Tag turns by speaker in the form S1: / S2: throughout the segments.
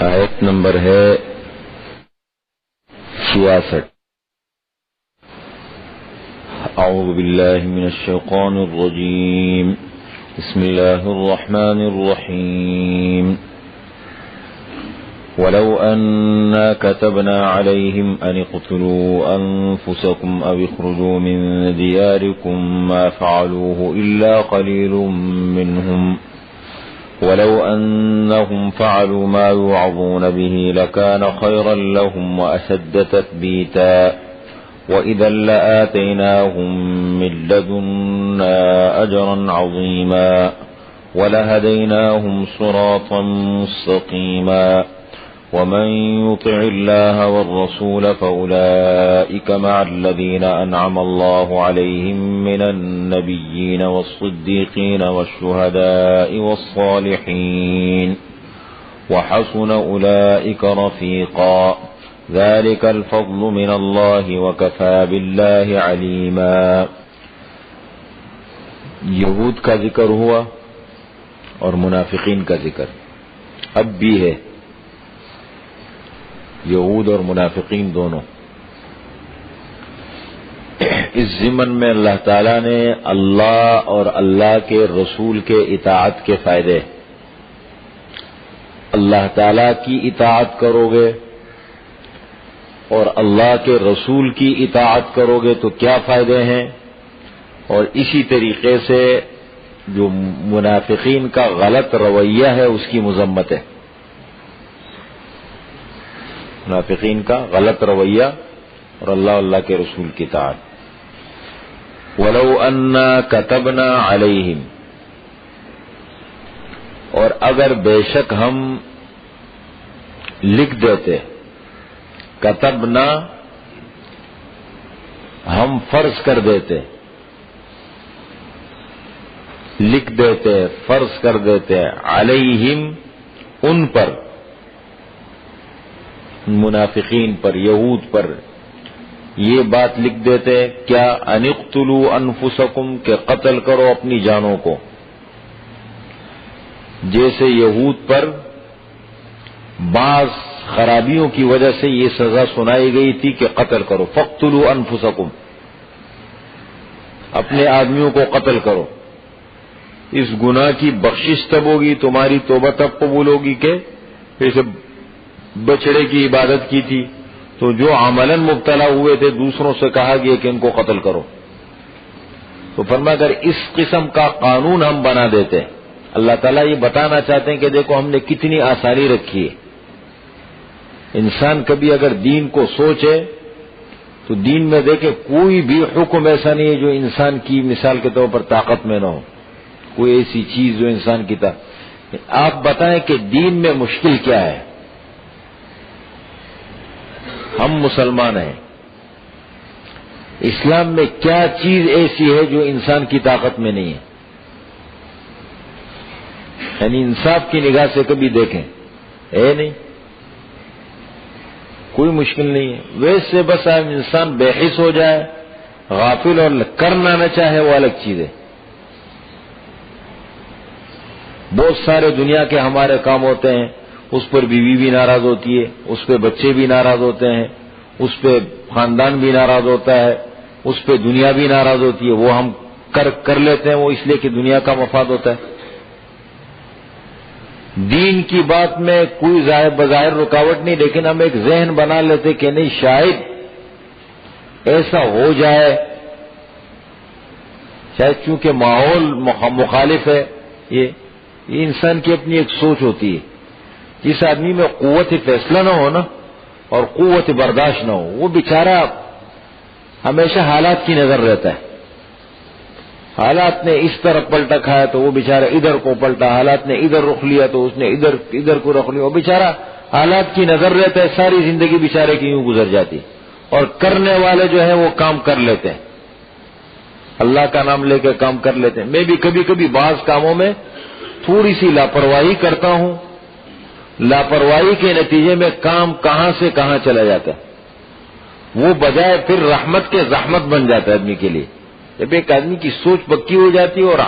S1: آیت نمبر ہے 66۔ اعوذ باللہ من الشیطان الرجیم، بسم اللہ الرحمن الرحیم۔ ولو أنا كتبنا عليهم أن اقتلوا أنفسكم أو اخرجوا من دياركم ما فعلوه إلا قليل منهم ولو أنهم فعلوا ما يوعظون به لكان خيرا لهم وأشد تثبيتا وإذا لآتيناهم من لدنا أجرا عظيما ولهديناهم صراطا مستقيما ومن يطع الله والرسول فأولئك مع الذين أنعم الله عليهم من النبيين والصديقين والشهداء والصالحين وحسن أولئك رفيقا ذلك الفضل من الله وكفى بالله عليما۔ یہود کا ذکر ہوا اور منافقین کا ذکر اب بھی ہے، یہود اور منافقین دونوں۔ اس ضمن میں اللہ تعالیٰ نے اللہ اور اللہ کے رسول کے اطاعت کے فائدے، اللہ تعالیٰ کی اطاعت کرو گے اور اللہ کے رسول کی اطاعت کرو گے تو کیا فائدے ہیں، اور اسی طریقے سے جو منافقین کا غلط رویہ ہے اس کی مذمت ہے، منافقین کا غلط رویہ اور اللہ کے رسول کی اطاعت۔ وَلَوْ أَنَّا كَتَبْنَا عَلَيْهِمْ، اور اگر بے شک ہم لکھ دیتے، کتبنا ہم فرض کر دیتے، لکھ دیتے، فرض کر دیتے، علیہم ان پر، منافقین پر، یہود پر یہ بات لکھ دیتے کیا، ان اقتلوا انفسکم، کہ قتل کرو اپنی جانوں کو، جیسے یہود پر بعض خرابیوں کی وجہ سے یہ سزا سنائی گئی تھی کہ قتل کرو، فاقتلوا انفسکم، اپنے آدمیوں کو قتل کرو۔ اس گناہ کی بخشش تب ہوگی، تمہاری توبہ تب قبول ہوگی کہ جیسے بچڑے کی عبادت کی تھی تو جو عملاً مبتلا ہوئے تھے دوسروں سے کہا گیا کہ ان کو قتل کرو، تو فرمایا اگر اس قسم کا قانون ہم بنا دیتے، اللہ تعالیٰ یہ بتانا چاہتے ہیں کہ دیکھو ہم نے کتنی آسانی رکھی ہے۔ انسان کبھی اگر دین کو سوچے تو دین میں دیکھے کوئی بھی حکم ایسا نہیں ہے جو انسان کی مثال کے طور پر طاقت میں نہ ہو، کوئی ایسی چیز جو انسان کی آپ بتائیں کہ دین میں مشکل کیا ہے؟ ہم مسلمان ہیں، اسلام میں کیا چیز ایسی ہے جو انسان کی طاقت میں نہیں ہے؟ یعنی انصاف کی نگاہ سے کبھی دیکھیں، نہیں، کوئی مشکل نہیں ہے۔ ویسے بس انسان بے حس ہو جائے، غافل اور کرنا نہ چاہے وہ الگ چیز ہے۔ بہت سارے دنیا کے ہمارے کام ہوتے ہیں، اس پر بیوی بھی ناراض ہوتی ہے، اس پہ بچے بھی ناراض ہوتے ہیں، اس پہ خاندان بھی ناراض ہوتا ہے، اس پہ دنیا بھی ناراض ہوتی ہے، وہ ہم کر لیتے ہیں، وہ اس لیے کہ دنیا کا مفاد ہوتا ہے۔ دین کی بات میں کوئی بظاہر رکاوٹ نہیں، لیکن ہم ایک ذہن بنا لیتے کہ نہیں شاید ایسا ہو جائے، شاید چونکہ ماحول مخالف ہے، یہ انسان کی اپنی ایک سوچ ہوتی ہے۔ جس آدمی میں قوت فیصلہ نہ ہو نا اور قوت برداشت نہ ہو، وہ بیچارہ ہمیشہ حالات کی نظر رہتا ہے۔ حالات نے اس طرف پلٹا کھایا تو وہ بیچارہ ادھر کو پلٹا، حالات نے ادھر رخ لیا تو اس نے ادھر کو رخ لیا، وہ بیچارہ حالات کی نظر رہتا ہے، ساری زندگی بیچارے کی یوں گزر جاتی، اور کرنے والے جو ہیں وہ کام کر لیتے ہیں، اللہ کا نام لے کے کام کر لیتے ہیں۔ میں بھی کبھی کبھی بعض کاموں میں تھوڑی سی لاپرواہی کرتا ہوں، لاپرواہی کے نتیجے میں کام کہاں سے کہاں چلا جاتا ہے، وہ بجائے پھر رحمت کے زحمت بن جاتا ہے آدمی کے لیے۔ جب ایک آدمی کی سوچ پکی ہو جاتی ہے اور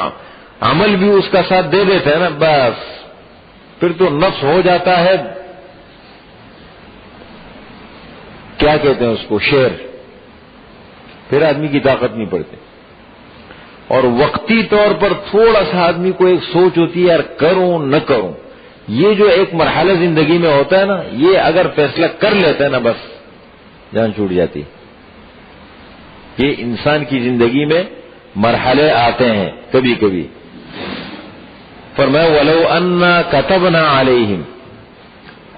S1: عمل بھی اس کا ساتھ دے دیتا ہے نا، بس پھر تو نفس ہو جاتا ہے کیا کہتے ہیں اس کو، شیر، پھر آدمی کی طاقت نہیں پڑتی. اور وقتی طور پر تھوڑا سا آدمی کو ایک سوچ ہوتی ہے یار کروں نہ کروں، یہ جو ایک مرحلہ زندگی میں ہوتا ہے نا، یہ اگر فیصلہ کر لیتا ہے نا بس جان چھوٹ جاتی. یہ انسان کی زندگی میں مرحلے آتے ہیں کبھی کبھی. فرمایا وَلَوْ أَنَّا كَتَبْنَا عَلَيْهِمْ،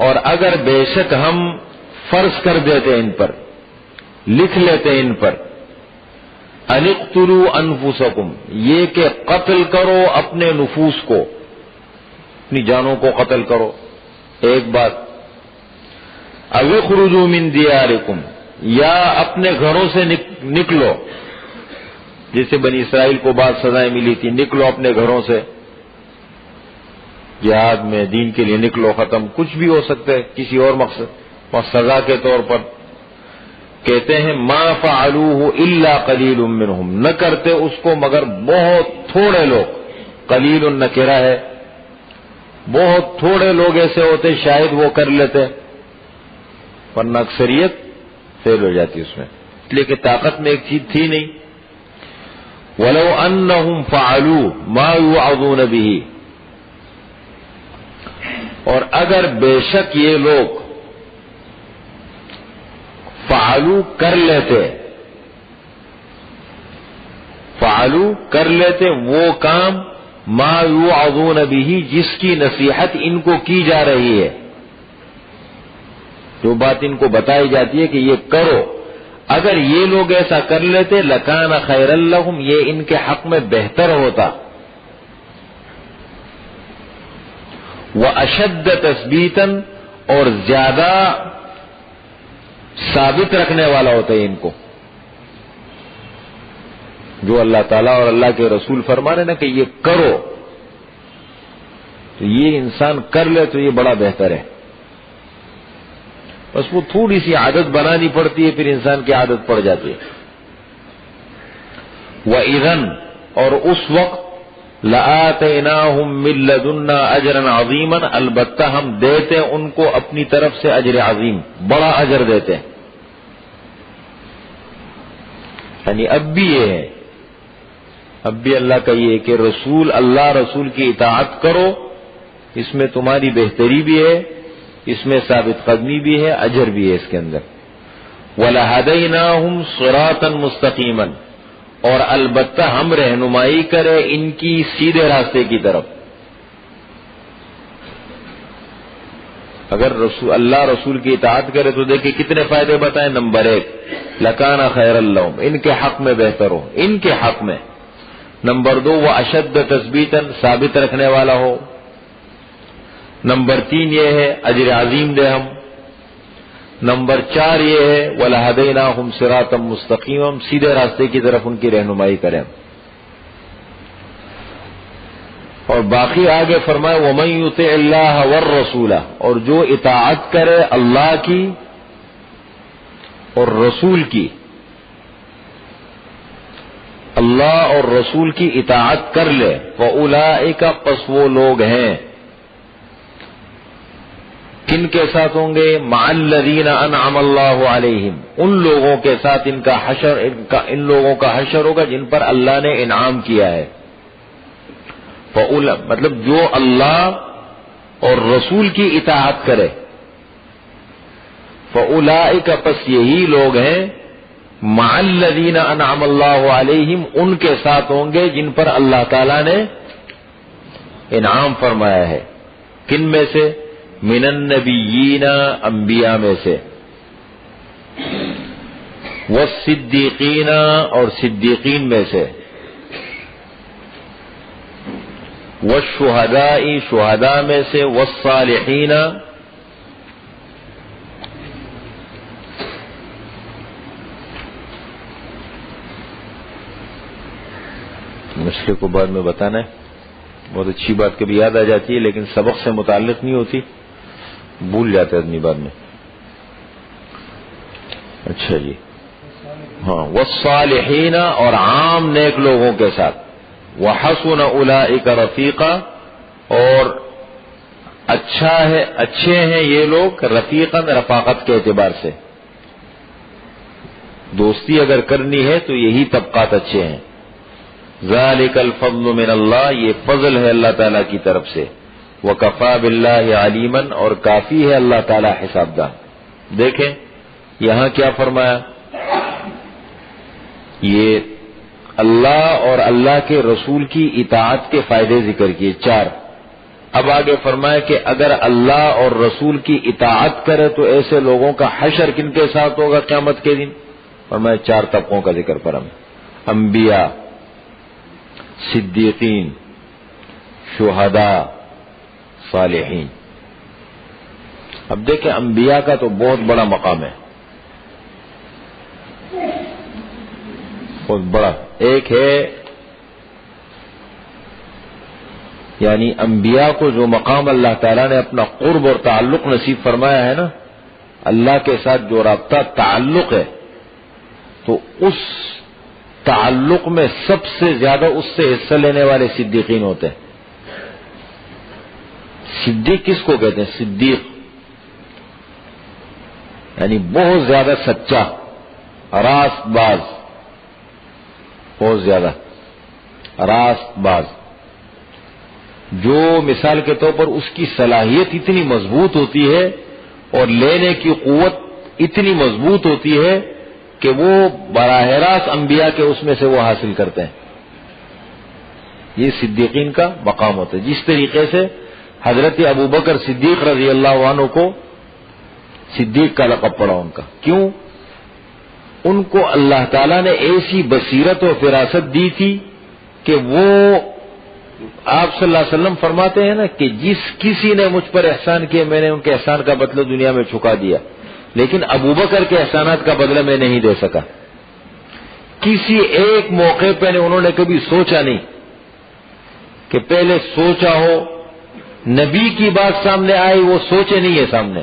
S1: اور اگر بے شک ہم فرض کر دیتے ان پر، لکھ لیتے ان پر، أَنِ اقْتُلُوا أَنفُسَكُمْ، یہ کہ قتل کرو اپنے نفوس کو، اپنی جانوں کو قتل کرو. ایک بات، أَوْ اخْرُجُوا مِنْ دِيَارِكُمْ، یا اپنے گھروں سے نکلو، جیسے بنی اسرائیل کو بعض سزائیں ملی تھی، نکلو اپنے گھروں سے، جہاد میں دین کے لیے نکلو، ختم، کچھ بھی ہو سکتا ہے کسی اور مقصد اور سزا کے طور پر. کہتے ہیں ما فعلوه الا قلیل منهم، نہ کرتے اس کو مگر بہت تھوڑے لوگ. قلیل نکرہ ہے، بہت تھوڑے لوگ ایسے ہوتے شاید وہ کر لیتے، ورنہ اکثریت فیل ہو جاتی اس میں، اس لیے کہ طاقت میں ایک چیز تھی نہیں. وَلَوْ أَنَّهُمْ فَعَلُوا مَا يُوعَظُونَ بِهِ، اور اگر بے شک یہ لوگ فعلو کر لیتے وہ کام ما یوعظون به، جس کی نصیحت ان کو کی جا رہی ہے، جو بات ان کو بتائی جاتی ہے کہ یہ کرو، اگر یہ لوگ ایسا کر لیتے لکان خیر لہم، یہ ان کے حق میں بہتر ہوتا. وَأَشَدَّ تَثْبِيتًا، اور زیادہ ثابت رکھنے والا ہوتا ہے ان کو. جو اللہ تعالیٰ اور اللہ کے رسول فرما رہے نا کہ یہ کرو، تو یہ انسان کر لے تو یہ بڑا بہتر ہے. بس وہ تھوڑی سی عادت بنانی پڑتی ہے، پھر انسان کی عادت پڑ جاتی ہے. وَإِذًا، اور اس وقت لَآتَيْنَاهُمْ مِن لَّدُنَّا أَجْرًا عَظِيمًا، البتہ ہم دیتے ان کو اپنی طرف سے اجر عظیم، بڑا اجر دیتے ہیں. یعنی اب بھی یہ ہے، اب بھی اللہ کا یہ ہے کہ اللہ رسول کی اطاعت کرو، اس میں تمہاری بہتری بھی ہے، اس میں ثابت قدمی بھی ہے، اجر بھی ہے اس کے اندر. وَلَهَدَيْنَاهُمْ صِرَاطًا مُسْتَقِيمًا، اور البتہ ہم رہنمائی کرے ان کی سیدھے راستے کی طرف. اگر اللہ رسول کی اطاعت کرے تو دیکھیں کتنے فائدے بتائیں. نمبر 1 لکان خیر اللہم، ان کے حق میں بہتر ہو، ان کے حق میں. نمبر 2 وہ اشد تثبیتاً، ثابت رکھنے والا ہو. نمبر 3 یہ ہے اجر عظیم دے ہم. نمبر 4 یہ ہے وَلَهَدَيْنَاهُمْ صِرَاطًا مُسْتَقِيمًا، سیدھے راستے کی طرف ان کی رہنمائی کریں. اور باقی آگے فرمائے وَمَن يُطِعِ اللَّهَ وَالرَّسُولَ، اور جو اطاعت کرے اللہ کی اور رسول کی، اللہ اور رسول کی اطاعت کر لے. فَأُولَئِكَ، پس وہ لوگ ہیں، کن کے ساتھ ہوں گے؟ مع الذین انعم اللہ علیہم، ان لوگوں کے ساتھ ان لوگوں کا حشر ہوگا جن پر اللہ نے انعام کیا ہے. مطلب جو اللہ اور رسول کی اطاعت کرے. فاولئک، پس یہی لوگ ہیں، مع الذین انعم اللہ علیہم، ان کے ساتھ ہوں گے جن پر اللہ تعالی نے انعام فرمایا ہے. کن میں سے؟ من النبیین، انبیاء میں سے. والصدیقین، اور صدیقین میں سے. والشہداء، شہداء میں سے. والصالحین، مسئلے کو بعد میں بتانا ہے. بہت اچھی بات کبھی یاد آ جاتی ہے لیکن سبق سے متعلق نہیں ہوتی، بھول جاتے آدمی بعد میں. اچھا جی، ہاں. والصالحین، اور عام نیک لوگوں کے ساتھ. وحسن اولئک رفیقا، اور اچھے ہیں یہ لوگ، رفیقا رفاقت کے اعتبار سے. دوستی اگر کرنی ہے تو یہی طبقات اچھے ہیں. ذالک الفضل من اللہ، یہ فضل ہے اللہ تعالیٰ کی طرف سے. وکفی باللہ علیما، اور کافی ہے اللہ تعالیٰ حساب دان. دیکھیں یہاں کیا فرمایا، یہ اللہ اور اللہ کے رسول کی اطاعت کے فائدے ذکر کیے 4. اب آگے فرمایا کہ اگر اللہ اور رسول کی اطاعت کرے تو ایسے لوگوں کا حشر کن کے ساتھ ہوگا قیامت کے دن. فرمایا 4 طبقوں کا ذکر پر ہم، انبیاء، صدیقین، شہداء، صالحین. اب دیکھیں انبیاء کا تو بہت بڑا مقام ہے، بہت بڑا. ایک ہے یعنی انبیاء کو جو مقام اللہ تعالیٰ نے اپنا قرب اور تعلق نصیب فرمایا ہے نا، اللہ کے ساتھ جو رابطہ تعلق ہے، تو اس تعلق میں سب سے زیادہ اس سے حصہ لینے والے صدیقین ہوتے ہیں. صدیق کس کو کہتے ہیں؟ صدیق یعنی بہت زیادہ سچا، راست باز، بہت زیادہ راست باز، جو مثال کے طور پر اس کی صلاحیت اتنی مضبوط ہوتی ہے اور لینے کی قوت اتنی مضبوط ہوتی ہے کہ وہ براہ راست انبیاء کے اس میں سے وہ حاصل کرتے ہیں. یہ صدیقین کا مقام ہوتا ہے. جس طریقے سے حضرت ابوبکر صدیق رضی اللہ عنہ کو صدیق کا لقب پڑا ان کا، کیوں؟ ان کو اللہ تعالیٰ نے ایسی بصیرت و فراست دی تھی کہ وہ آپ صلی اللہ علیہ وسلم فرماتے ہیں نا کہ جس کسی نے مجھ پر احسان کیا میں نے ان کے احسان کا بدلہ دنیا میں چکا دیا، لیکن ابوبکر کے احسانات کا بدلہ میں نہیں دے سکا. کسی ایک موقع پہ انہوں نے کبھی سوچا نہیں کہ پہلے سوچا ہو، نبی کی بات سامنے آئی وہ سوچے نہیں ہے سامنے.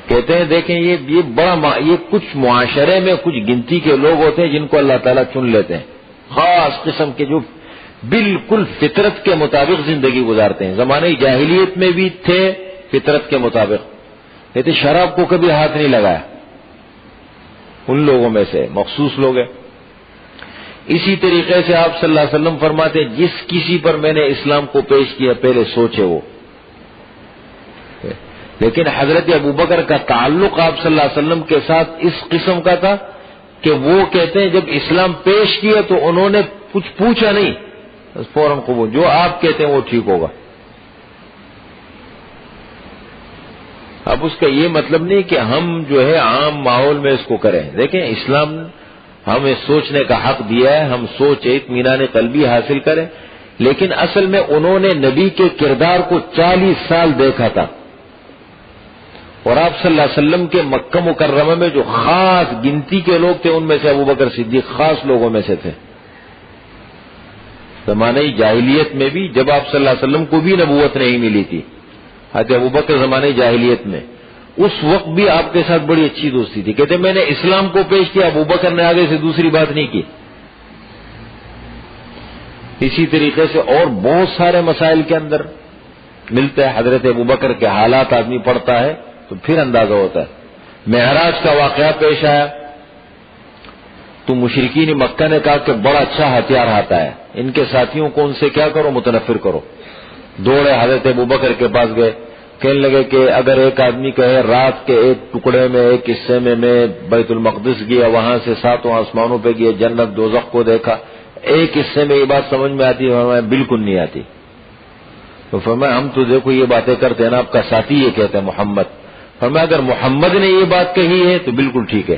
S1: کہتے ہیں دیکھیں یہ بڑا، یہ کچھ معاشرے میں کچھ گنتی کے لوگ ہوتے ہیں جن کو اللہ تعالیٰ چن لیتے ہیں، خاص قسم کے جو بالکل فطرت کے مطابق زندگی گزارتے ہیں. زمانے جاہلیت میں بھی تھے فطرت کے مطابق، کہتے شراب کو کبھی ہاتھ نہیں لگایا، ان لوگوں میں سے مخصوص لوگ ہیں. اسی طریقے سے آپ صلی اللہ علیہ وسلم فرماتے ہیں جس کسی پر میں نے اسلام کو پیش کیا پہلے سوچے وہ. لیکن حضرت ابوبکر کا تعلق آپ صلی اللہ علیہ وسلم کے ساتھ اس قسم کا تھا کہ وہ کہتے ہیں جب اسلام پیش کیا تو انہوں نے کچھ پوچھا نہیں، بس فوراً قبول، جو آپ کہتے ہیں وہ ٹھیک ہوگا. اب اس کا یہ مطلب نہیں کہ ہم جو ہے عام ماحول میں اس کو کریں. دیکھیں اسلام ہمیں سوچنے کا حق دیا ہے، ہم سوچ اطمینان قلبی حاصل کریں، لیکن اصل میں انہوں نے نبی کے کردار کو 40 سال دیکھا تھا، اور آپ صلی اللہ علیہ وسلم کے مکہ مکرمہ میں جو خاص گنتی کے لوگ تھے ان میں سے ابوبکر صدیق خاص لوگوں میں سے تھے. زمانہ جاہلیت میں بھی جب آپ صلی اللہ علیہ وسلم کو بھی نبوت نہیں ملی تھی، حضرت ابوبکر زمانہ جاہلیت میں، اس وقت بھی آپ کے ساتھ بڑی اچھی دوستی تھی. کہتے میں نے اسلام کو پیش کیا، ابوبکر نے آگے سے دوسری بات نہیں کی. اسی طریقے سے اور بہت سارے مسائل کے اندر ملتے ہیں. حضرت ابوبکر کے حالات آدمی پڑھتا ہے تو پھر اندازہ ہوتا ہے. معراج کا واقعہ پیش آیا تو مشرکین مکہ نے کہا کہ بڑا اچھا ہتھیار آتا ہے، ان کے ساتھیوں کو ان سے کیا کرو، متنفر کرو. دوڑے حضرت ابوبکر کے پاس گئے، کہنے لگے کہ اگر ایک آدمی کہے رات کے ایک ٹکڑے میں ایک حصے میں بیت المقدس گیا، وہاں سے 7 آسمانوں پہ گیا، جنت دوزخ کو دیکھا، ایک حصے میں یہ بات سمجھ میں آتی ہے، بالکل نہیں آتی. تو فرمایا ہم تو دیکھو یہ باتیں کرتے ہیں نا، آپ کا ساتھی یہ کہتے ہیں محمد. فرمایا اگر محمد نے یہ بات کہی ہے تو بالکل ٹھیک ہے.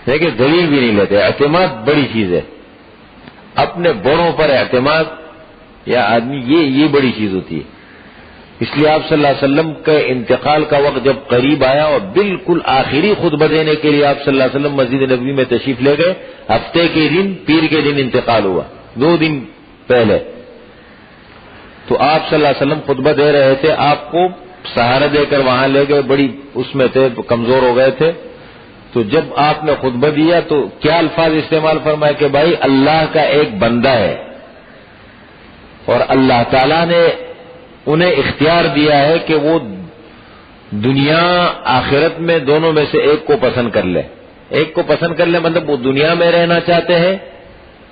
S1: دیکھیں دلیل بھی نہیں لیتے. اعتماد بڑی چیز ہے، اپنے بڑوں پر اعتماد یا آدمی یہ بڑی چیز ہوتی ہے. اس لیے آپ صلی اللہ علیہ وسلم کے انتقال کا وقت جب قریب آیا اور بالکل آخری خطبہ دینے کے لیے آپ صلی اللہ علیہ وسلم مسجد نبوی میں تشریف لے گئے، ہفتے کے دن پیر کے دن انتقال ہوا، 2 دن پہلے. تو آپ صلی اللہ علیہ وسلم خطبہ دے رہے تھے، آپ کو سہارا دے کر وہاں لے گئے، بڑی اس میں تھے، کمزور ہو گئے تھے. تو جب آپ نے خطبہ دیا تو کیا الفاظ استعمال فرمائے کہ بھائی اللہ کا ایک بندہ ہے اور اللہ تعالیٰ نے انہیں اختیار دیا ہے کہ وہ دنیا آخرت میں دونوں میں سے ایک کو پسند کر لے. ایک کو پسند کر لے مطلب وہ دنیا میں رہنا چاہتے ہیں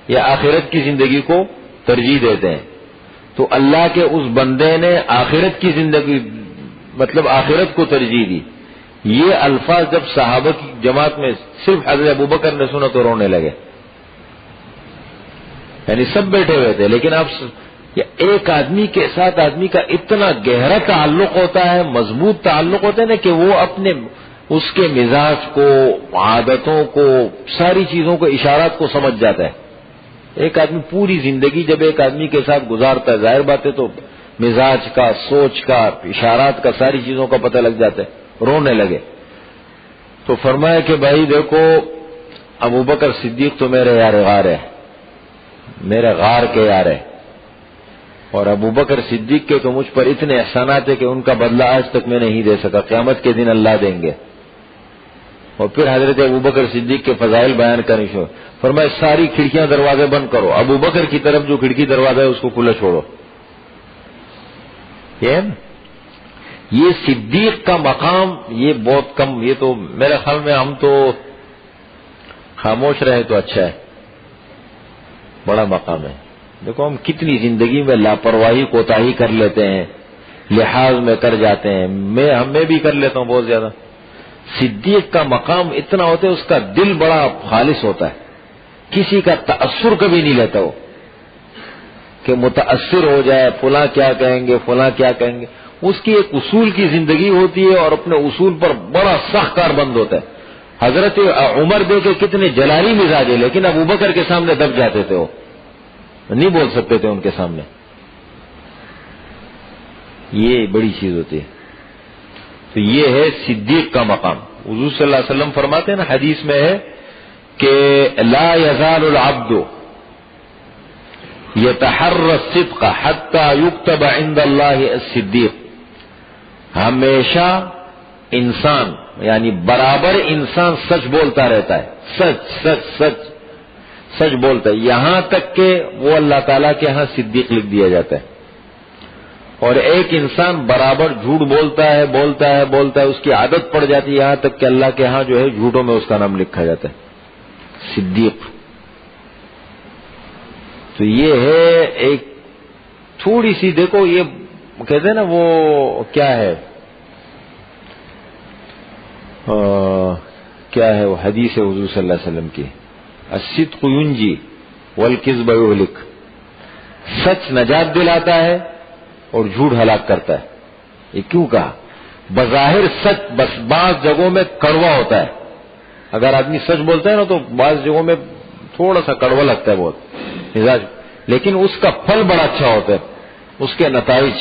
S1: یا آخرت کی زندگی کو ترجیح دیتے ہیں. تو اللہ کے اس بندے نے آخرت کی زندگی مطلب آخرت کو ترجیح دی. یہ الفاظ جب صحابہ کی جماعت میں صرف حضرت ابوبکر نے سنا تو رونے لگے. یعنی سب بیٹھے ہوئے تھے لیکن اب ایک آدمی کے ساتھ آدمی کا اتنا گہرا تعلق ہوتا ہے, مضبوط تعلق ہوتا ہے نا کہ وہ اپنے اس کے مزاج کو, عادتوں کو, ساری چیزوں کو, اشارات کو سمجھ جاتا ہے. ایک آدمی پوری زندگی جب ایک آدمی کے ساتھ گزارتا ہے ظاہر بات ہے تو مزاج کا, سوچ کا, اشارات کا, ساری چیزوں کا پتہ لگ جاتا ہے. رونے لگے تو فرمایا کہ بھائی دیکھو ابوبکر صدیق تو میرے یار غار ہے, میرے غار کے یار ہے, اور ابوبکر صدیق کے تو مجھ پر اتنے احسانات ہیں کہ ان کا بدلہ آج تک میں نہیں دے سکا, قیامت کے دن اللہ دیں گے. اور پھر حضرت ابوبکر صدیق کے فضائل بیان کرنے شروع فرمایا ساری کھڑکیاں دروازے بند کرو, ابوبکر کی طرف جو کھڑکی دروازہ ہے اس کو کھلا چھوڑو. یہ صدیق کا مقام یہ بہت کم, یہ تو میرے خیال میں ہم تو خاموش رہے تو اچھا ہے, بڑا مقام ہے. دیکھو ہم کتنی زندگی میں لاپرواہی کوتاہی کر لیتے ہیں, لحاظ میں کر جاتے ہیں, میں بھی کر لیتا ہوں بہت زیادہ. صدیق کا مقام اتنا ہوتا ہے, اس کا دل بڑا خالص ہوتا ہے, کسی کا تأثر کبھی نہیں لیتا وہ کہ متاثر ہو جائے فلاں کیا کہیں گے فلاں کیا کہیں گے. اس کی ایک اصول کی زندگی ہوتی ہے اور اپنے اصول پر بڑا سخت کار بند ہوتا ہے. حضرت عمر دیکھے کتنے جلالی مزاج ہے لیکن ابوبکر کے سامنے دب جاتے تھے, وہ نہیں بول سکتے تھے ان کے سامنے. یہ بڑی چیز ہوتی ہے. تو یہ ہے صدیق کا مقام. حضور صلی اللہ علیہ وسلم فرماتے ہیں نا حدیث میں ہے کہ لا یزال العبد یتحرى الصدق حتى يكتب عند اللہ الصدیق. ہمیشہ انسان یعنی برابر انسان سچ بولتا رہتا ہے, سچ سچ سچ سچ بولتا ہے, یہاں تک کہ وہ اللہ تعالیٰ کے ہاں صدیق لکھ دیا جاتا ہے. اور ایک انسان برابر جھوٹ بولتا ہے بولتا ہے بولتا ہے, اس کی عادت پڑ جاتی ہے یہاں تک کہ اللہ کے ہاں جو ہے جھوٹوں میں اس کا نام لکھا جاتا ہے صدیق. تو یہ ہے ایک تھوڑی سی, دیکھو یہ کہتے ہیں نا وہ کیا ہے وہ حدیث ہے حضور صلی اللہ علیہ وسلم کی, الصدق ینجی والکذب یہلک. سچ نجات دلاتا ہے اور جھوٹ ہلاک کرتا ہے. یہ کیوں کہا؟ بظاہر سچ بس بعض جگہوں میں کڑوا ہوتا ہے. اگر آدمی سچ بولتا ہے نا تو بعض جگہوں میں تھوڑا سا کڑوا لگتا ہے بہت مزاج, لیکن اس کا پھل بڑا اچھا ہوتا ہے, اس کے نتائج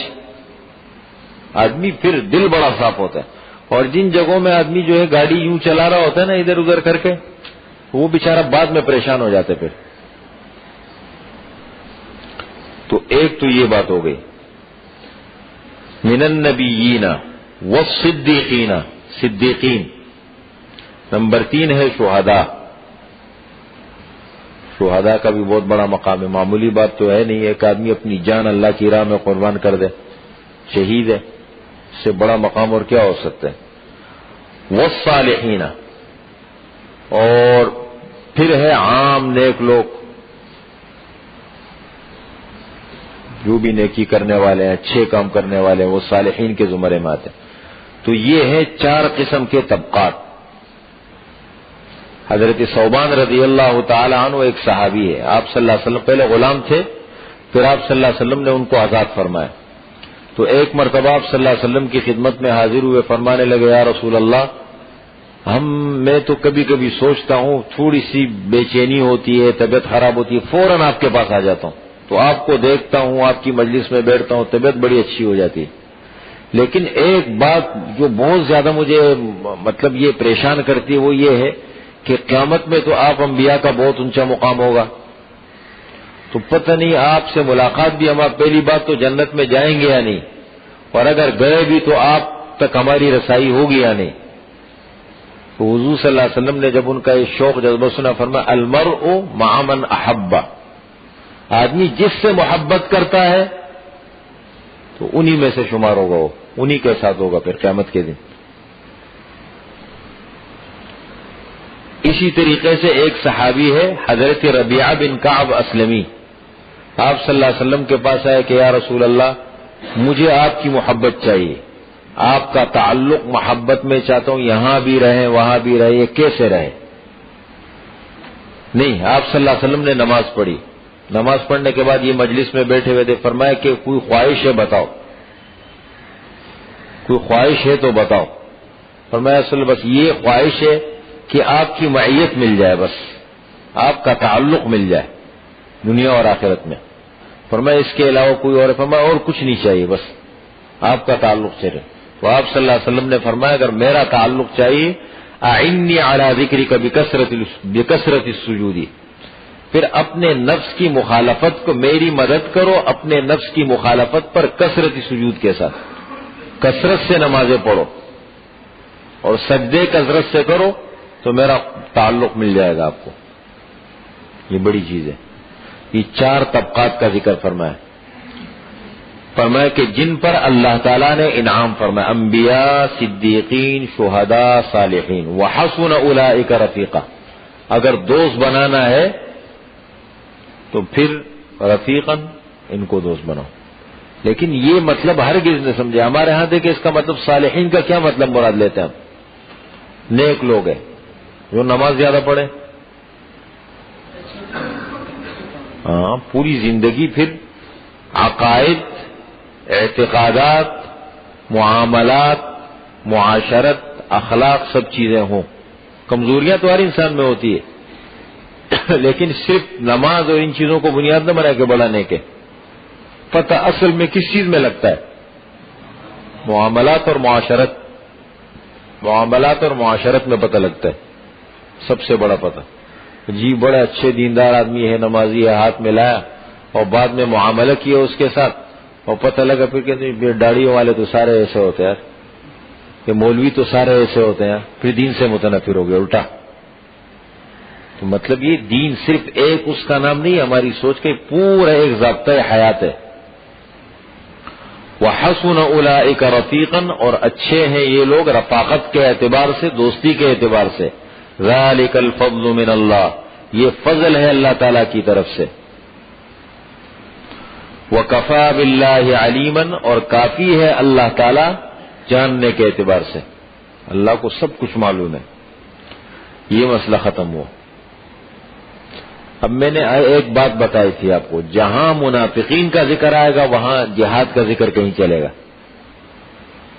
S1: آدمی پھر دل بڑا صاف ہوتا ہے. اور جن جگہوں میں آدمی جو ہے گاڑی یوں چلا رہا ہوتا ہے نا ادھر ادھر کر کے, وہ بیچارہ بعد میں پریشان ہو جاتے پھر. تو ایک تو یہ بات ہو گئی من النبیین والصدیقین, صدیقین. نمبر 3 ہے شہداء. شہداء کا بھی بہت بڑا مقام ہے, معمولی بات تو ہے نہیں. ایک آدمی اپنی جان اللہ کی راہ میں قربان کر دے, شہید ہے, اس سے بڑا مقام اور کیا ہو سکتا ہے. والصالحین, اور پھر ہے عام نیک لوگ جو بھی نیکی کرنے والے ہیں, اچھے کام کرنے والے ہیں, وہ صالحین کے زمرے میں آتے ہیں. تو یہ ہے 4 قسم کے طبقات. حضرت ثوبان رضی اللہ تعالی عنہ ایک صحابی ہے, آپ صلی اللہ علیہ وسلم پہلے غلام تھے, پھر آپ صلی اللہ علیہ وسلم نے ان کو آزاد فرمایا. تو ایک مرتبہ آپ صلی اللہ علیہ وسلم کی خدمت میں حاضر ہوئے, فرمانے لگے یا رسول اللہ, میں تو کبھی کبھی سوچتا ہوں, تھوڑی سی بے چینی ہوتی ہے, طبیعت خراب ہوتی ہے, فوراً آپ کے پاس آ جاتا ہوں, تو آپ کو دیکھتا ہوں, آپ کی مجلس میں بیٹھتا ہوں, طبیعت بڑی اچھی ہو جاتی ہے. لیکن ایک بات جو بہت زیادہ مجھے مطلب یہ پریشان کرتی ہے وہ یہ ہے کہ قیامت میں تو آپ انبیاء کا بہت اونچا مقام ہوگا, تو پتہ نہیں آپ سے ملاقات بھی, ہم پہلی بات تو جنت میں جائیں گے یا نہیں, اور اگر گئے بھی تو آپ تک ہماری رسائی ہوگی یا نہیں. تو حضور صلی اللہ علیہ وسلم نے جب ان کا یہ شوق جذبہ سنا, فرمایا المرء مع من احب, آدمی جس سے محبت کرتا ہے تو انہی میں سے شمار ہوگا وہ. انہی کے ساتھ ہوگا پھر قیامت کے دن. اسی طریقے سے ایک صحابی ہے حضرت ربیعہ بن کعب اسلمی، آپ صلی اللہ علیہ وسلم کے پاس آئے کہ یا رسول اللہ مجھے آپ کی محبت چاہیے، آپ کا تعلق محبت میں چاہتا ہوں، یہاں بھی رہیں وہاں بھی رہے، یہ کیسے رہے؟ نہیں، آپ صلی اللہ علیہ وسلم نے نماز پڑھی، نماز پڑھنے کے بعد یہ مجلس میں بیٹھے ہوئے تھے، فرمایا کہ کوئی خواہش ہے بتاؤ، کوئی خواہش ہے تو بتاؤ. فرمایا اصل بس یہ خواہش ہے کہ آپ کی معیت مل جائے، بس آپ کا تعلق مل جائے دنیا اور آخرت میں. فرمایا اس کے علاوہ کوئی اور؟ فرمایا اور کچھ نہیں چاہیے، بس آپ کا تعلق سے رہے. تو آپ صلی اللہ علیہ وسلم نے فرمایا اگر میرا تعلق چاہیے اعنی علی ذکرک بکثرت السجود، پھر اپنے نفس کی مخالفت کو میری مدد کرو، اپنے نفس کی مخالفت پر کثرت سجود کے ساتھ، کثرت سے نمازیں پڑھو اور سجدے کثرت سے کرو تو میرا تعلق مل جائے گا آپ کو. یہ بڑی چیز ہے. یہ 4 طبقات کا ذکر فرمایا، فرمایا کہ جن پر اللہ تعالیٰ نے انعام فرمایا، انبیاء، صدیقین، شہداء، صالحین، وحسن اولئک رفیقا. اگر دوست بنانا ہے تو پھر رفیقاً ان کو دوست بناؤ. لیکن یہ مطلب ہرگز نہ سمجھے. ہمارے ہاں دیکھیں اس کا مطلب صالحین کا کیا مطلب مراد لیتے ہیں ہم؟ نیک لوگ ہیں جو نماز زیادہ پڑھے، ہاں پوری زندگی پھر عقائد، اعتقادات، معاملات، معاشرت، اخلاق سب چیزیں ہوں. کمزوریاں تو ہر انسان میں ہوتی ہے، لیکن صرف نماز اور ان چیزوں کو بنیاد نہ بنا کے بڑھانے کے. پتہ اصل میں کس چیز میں لگتا ہے؟ معاملات اور معاشرت. معاملات اور معاشرت میں پتہ لگتا ہے سب سے بڑا پتہ. جی بڑے اچھے دیندار آدمی ہے، نمازی ہے، ہاتھ میں لایا اور بعد میں معاملہ کیا اس کے ساتھ اور پتہ لگا پھر کہ داڑھیوں والے تو سارے ایسے ہوتے ہیں، کہ مولوی تو سارے ایسے ہوتے ہیں، پھر دین سے متنفر ہو گیا الٹا. تو مطلب یہ دین صرف ایک اس کا نام نہیں، ہماری سوچ کے پورا ایک ضابطۂ حیات ہے. وحسن اولئک رفیقا، اور اچھے ہیں یہ لوگ رفاقت کے اعتبار سے، دوستی کے اعتبار سے. ذالک الفضل من اللہ، یہ فضل ہے اللہ تعالی کی طرف سے. وکفی باللہ علیما، اور کافی ہے اللہ تعالی جاننے کے اعتبار سے، اللہ کو سب کچھ معلوم ہے. یہ مسئلہ ختم ہوا. اب میں نے ایک بات بتائی تھی آپ کو، جہاں منافقین کا ذکر آئے گا وہاں جہاد کا ذکر کہیں چلے گا.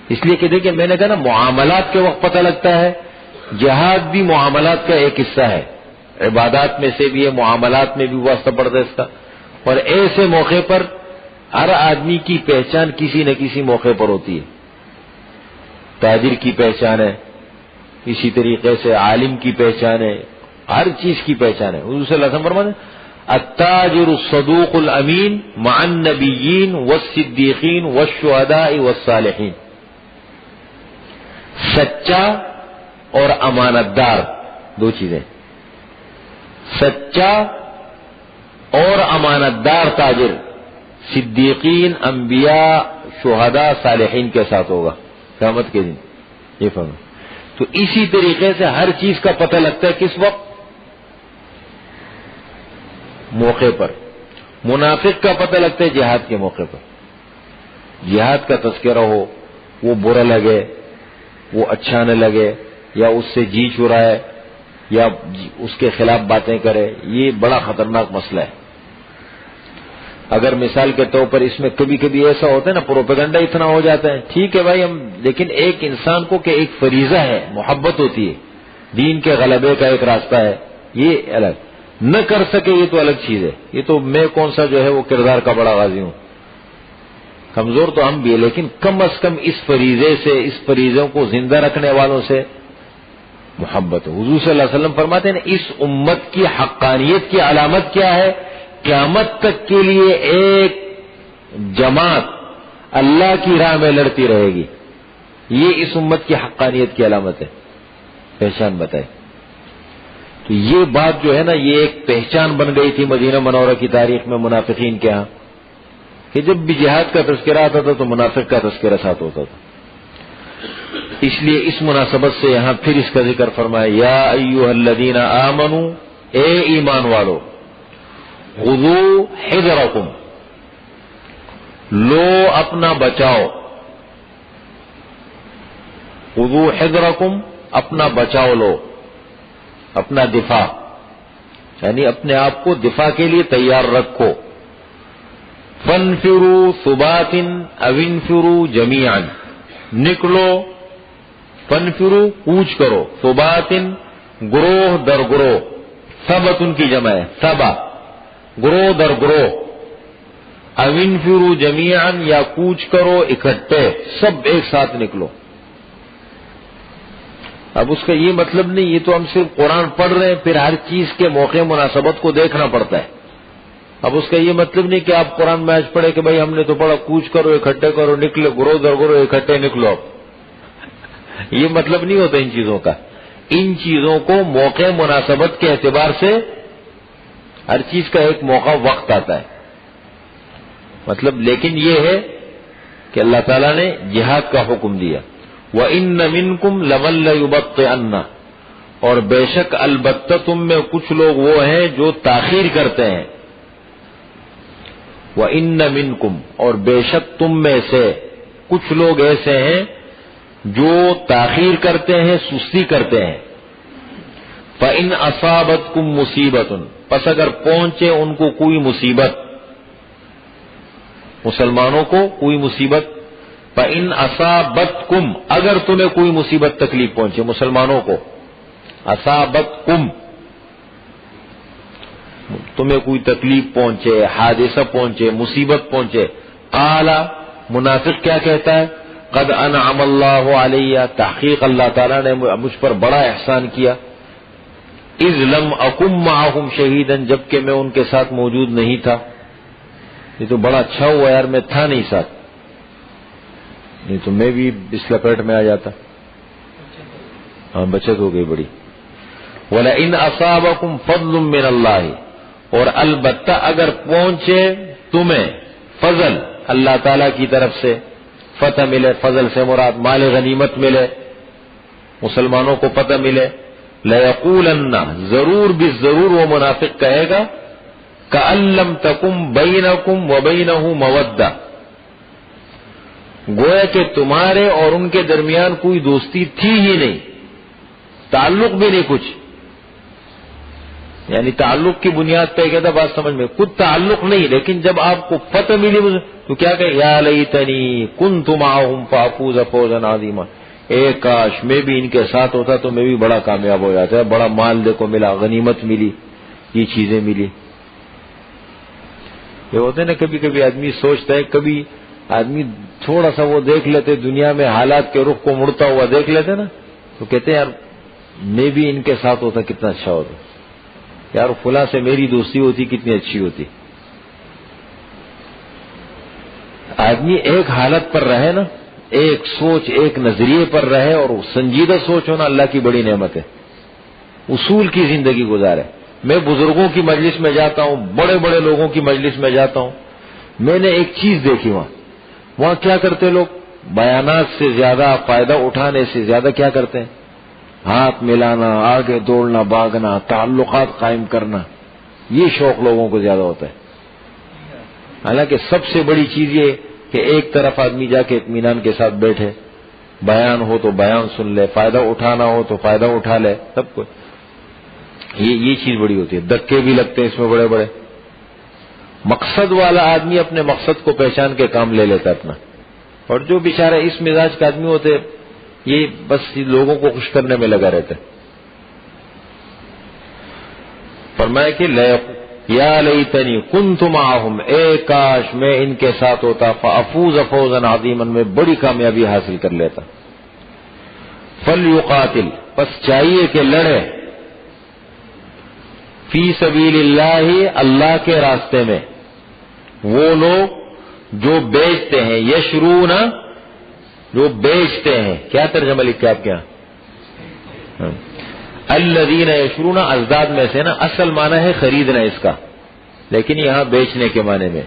S1: اس لیے کہ دیکھیں میں نے کہا نا معاملات کے وقت پتہ لگتا ہے، جہاد بھی معاملات کا ایک حصہ ہے، عبادات میں سے بھی ہے، معاملات میں بھی واسطہ پڑتا ہے اس کا. اور ایسے موقع پر ہر آدمی کی پہچان کسی نہ کسی موقع پر ہوتی ہے. تاجر کی پہچان ہے، اسی طریقے سے عالم کی پہچان ہے، ہر چیز کی پہچان ہے. حضور صلی اللہ علیہ وسلم فرماتے ہیں التاجر الصدوق الامین مع النبیین والصدیقین والشہداء والصالحین. سچا اور امانت دار دو چیزیں، سچا اور امانت دار تاجر صدیقین، انبیاء، شہداء، صالحین کے ساتھ ہوگا قیامت کے دن. یہ فرمایا. تو اسی طریقے سے ہر چیز کا پتہ لگتا ہے کس وقت؟ موقع پر. منافق کا پتہ لگتا ہے جہاد کے موقع پر. جہاد کا تذکرہ ہو، وہ برا لگے، وہ اچھا نہ لگے، یا اس سے جی چرائے یا اس کے خلاف باتیں کرے، یہ بڑا خطرناک مسئلہ ہے. اگر مثال کے طور پر اس میں کبھی کبھی ایسا ہوتا ہے نا، پروپیگنڈا اتنا ہو جاتا ہے، ٹھیک ہے بھائی ہم، لیکن ایک انسان کو کہ ایک فریضہ ہے، محبت ہوتی ہے، دین کے غلبے کا ایک راستہ ہے، یہ الگ نہ کر سکے یہ تو الگ چیز ہے. یہ تو میں کون سا جو ہے وہ کردار کا بڑا غازی ہوں، کمزور تو ہم بھی ہیں، لیکن کم از کم اس فریضے سے، اس فریضوں کو زندہ رکھنے والوں سے محبت. حضور صلی اللہ علیہ وسلم فرماتے ہیں اس امت کی حقانیت کی علامت کیا ہے؟ قیامت تک کے لیے ایک جماعت اللہ کی راہ میں لڑتی رہے گی. یہ اس امت کی حقانیت کی علامت ہے. پہچان بتائے. تو یہ بات جو ہے نا، یہ ایک پہچان بن گئی تھی مدینہ منورہ کی تاریخ میں منافقین کے ہاں کہ جب بھی جہاد کا تذکرہ آتا تھا تو منافق کا تذکرہ ساتھ ہوتا تھا. اس لیے اس مناسبت سے یہاں پھر اس کا ذکر فرمایا، یا ایھا الذین آمنوا، اے ایمان والو، خذوا حذرکم، لو اپنا بچاؤ، خذوا حذرکم، اپنا بچاؤ لو، اپنا دفاع، یعنی اپنے آپ کو دفاع کے لیے تیار رکھو. فانفروا ثبات او انفروا جميعا، نکلو، فانفروا کوچ کرو، ثبات گروہ در گروہ، ثبت ان کی جمع ہے ثبا، گروہ در گروہ، او انفروا جميعا یا کوچ کرو اکٹھے، سب ایک ساتھ نکلو. اب اس کا یہ مطلب نہیں، یہ تو ہم صرف قرآن پڑھ رہے ہیں، پھر ہر چیز کے موقع مناسبت کو دیکھنا پڑتا ہے. اب اس کا یہ مطلب نہیں کہ آپ قرآن میں آج پڑھے کہ بھائی ہم نے تو پڑھا کوچ کرو اکٹھے کرو، نکلو گروہ در گروہ اکٹھے نکلو. یہ مطلب نہیں ہوتا ان چیزوں کا. ان چیزوں کو موقع مناسبت کے اعتبار سے ہر چیز کا ایک موقع وقت آتا ہے. مطلب لیکن یہ ہے کہ اللہ تعالیٰ نے جہاد کا حکم دیا. وَإِنَّ مِنْكُمْ لَمَن لَّيُبَطِّئَنَّ، اور بے شک البتہ تم میں کچھ لوگ وہ ہیں جو تاخیر کرتے ہیں. وَإِنَّ مِنْكُمْ، اور بے شک تم میں سے کچھ لوگ ایسے ہیں جو تاخیر کرتے ہیں، سستی کرتے ہیں. فَإِنْ أَصَابَتْكُمْ مُصِيبَةٌ، پس اگر پہنچے ان کو کوئی مصیبت، مسلمانوں کو کوئی مصیبت، فَإِنْ أَصَابَتْكُمْ، اگر تمہیں کوئی مصیبت تکلیف پہنچے مسلمانوں کو، أَصَابَتْكُمْ، تمہیں کوئی تکلیف پہنچے، حادثہ پہنچے، مصیبت پہنچے، قال، منافق کیا کہتا ہے، قد انعم اللہ علیہ، تحقیق اللہ تعالیٰ نے مجھ پر بڑا احسان کیا، اذ لم اکم معہم شہیدا، جبکہ میں ان کے ساتھ موجود نہیں تھا. یہ تو بڑا اچھا ہوا یار، میں تھا نہیں ساتھ، نہیں تو میں بھی اس لپیٹ میں آ جاتا. ہاں بچت ہو گئی بڑی. وَلَئِنْ أَصَابَكُمْ فَضْلٌ مِّنَ اللَّهِ، اور البتہ اگر پہنچے تمہیں فضل اللہ تعالیٰ کی طرف سے، فتح ملے، فضل سے مراد مال غنیمت ملے، مسلمانوں کو فتح ملے، لَيَقُولَنَّ، ضرور بھی ضرور وہ منافق کہے گا، كَأَن لَّمْ تَكُن بَيْنَكُمْ وَبَيْنَهُ مَوَدَّةٌ، گویا کہ تمہارے اور ان کے درمیان کوئی دوستی تھی ہی نہیں، تعلق بھی نہیں کچھ. یعنی تعلق کی بنیاد پہ کہتا بات سمجھ میں، کچھ تعلق نہیں، لیکن جب آپ کو فتح ملی تو کیا کہ یا لیتنی کنت معہم فافوز فوزا عظیما، اے کاش میں بھی ان کے ساتھ ہوتا تو میں بھی بڑا کامیاب ہو جاتا ہے، بڑا مال دیکھو ملا، غنیمت ملی، یہ چیزیں ملی. یہ ہوتے ہیں نا کبھی کبھی آدمی سوچتا ہے، کبھی آدمی تھوڑا سا وہ دیکھ لیتے دنیا میں حالات کے رخ کو مڑتا ہوا دیکھ لیتے نا، تو کہتے ہیں یار میں بھی ان کے ساتھ ہوتا کتنا اچھا ہوتا، یار فلاں سے میری دوستی ہوتی کتنی اچھی ہوتی. آدمی ایک حالت پر رہے نا، ایک سوچ ایک نظریے پر رہے، اور سنجیدہ سوچ ہونا اللہ کی بڑی نعمت ہے. اصول کی زندگی گزارے. میں بزرگوں کی مجلس میں جاتا ہوں، بڑے بڑے لوگوں کی مجلس میں جاتا ہوں، میں نے ایک چیز دیکھی وہاں کیا کرتے لوگ، بیانات سے زیادہ، فائدہ اٹھانے سے زیادہ کیا کرتے ہیں، ہاتھ ملانا، آگے دوڑنا، بھاگنا، تعلقات قائم کرنا، یہ شوق لوگوں کو زیادہ ہوتا ہے. حالانکہ سب سے بڑی چیز یہ کہ ایک طرف آدمی جا کے اطمینان کے ساتھ بیٹھے، بیان ہو تو بیان سن لے، فائدہ اٹھانا ہو تو فائدہ اٹھا لے، سب کچھ. یہ چیز بڑی ہوتی ہے. دھکے بھی لگتے ہیں اس میں بڑے بڑے. مقصد والا آدمی اپنے مقصد کو پہچان کے کام لے لیتا اپنا، اور جو بیچارہ اس مزاج کا آدمی ہوتے یہ بس لوگوں کو خوش کرنے میں لگا رہتا ہے. فرمایا کہ یا لیتنی کنت معہم، اے کاش میں ان کے ساتھ ہوتا، فافوز فوزا عظیما، میں بڑی کامیابی حاصل کر لیتا. فلیقاتل، پس چاہیے کہ لڑے، فی سبیل اللہ، اللہ کے راستے میں، وہ لوگ جو بیچتے ہیں، یشرون، جو بیچتے ہیں. کیا ترجمہ لکھا آپ کے یہاں؟ الذین یشرون، ازداد میں سے نا، اصل معنی ہے خریدنا اس کا، لیکن یہاں بیچنے کے معنی میں.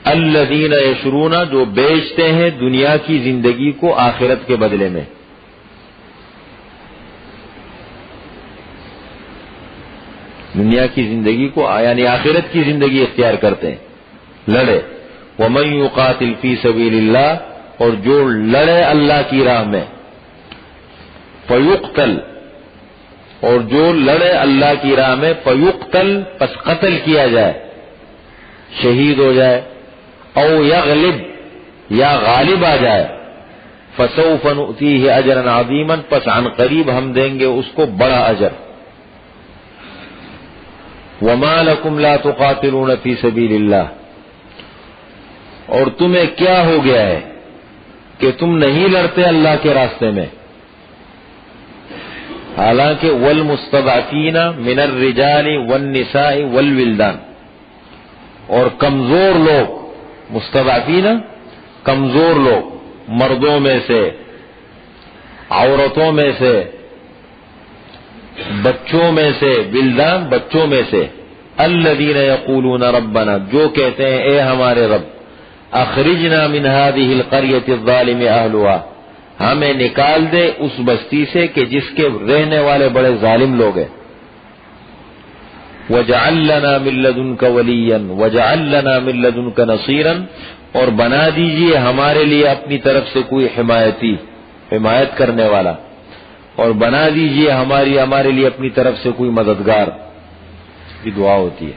S1: الذین یشرون، جو بیچتے ہیں دنیا کی زندگی کو آخرت کے بدلے میں. دنیا کی زندگی کو یعنی آخرت کی زندگی اختیار کرتے ہیں. لڑے. ومن یقاتل فی سبیل اللہ، اور جو لڑے اللہ کی راہ میں. فیقتل، اور جو لڑے اللہ کی راہ میں. فیقتل، پس قتل کیا جائے، شہید ہو جائے. او یغلب، یا غالب آ جائے. فسوف نؤتیہ اجرا عظیما، پس عن قریب ہم دیں گے اس کو بڑا اجر. وما لکم لا تقاتلون فی سبیل اللہ، اور تمہیں کیا ہو گیا ہے کہ تم نہیں لڑتے اللہ کے راستے میں. حالانکہ والمستضعفین من الرجال والنساء والولدان، اور کمزور لوگ، مستضعفین کمزور لوگ، مردوں میں سے، عورتوں میں سے، بچوں میں سے، ولدان بچوں میں سے. الذین یقولون ربنا، جو کہتے ہیں اے ہمارے رب، اخرجنا من هذه القرية الظالم اهلها، ہمیں نکال دے اس بستی سے کہ جس کے رہنے والے بڑے ظالم لوگ ہیں. وَجَعَلْ لَنَا مِن لَّدُنْكَ وَلِيًّا وَجَعَلْ لَنَا مِن لَّدُنْكَ نَصِيرًا، اور بنا دیجئے ہمارے لیے اپنی طرف سے کوئی حمایتی، حمایت کرنے والا، اور بنا دیجئے ہمارے لیے اپنی طرف سے کوئی مددگار. کی دعا ہوتی ہے.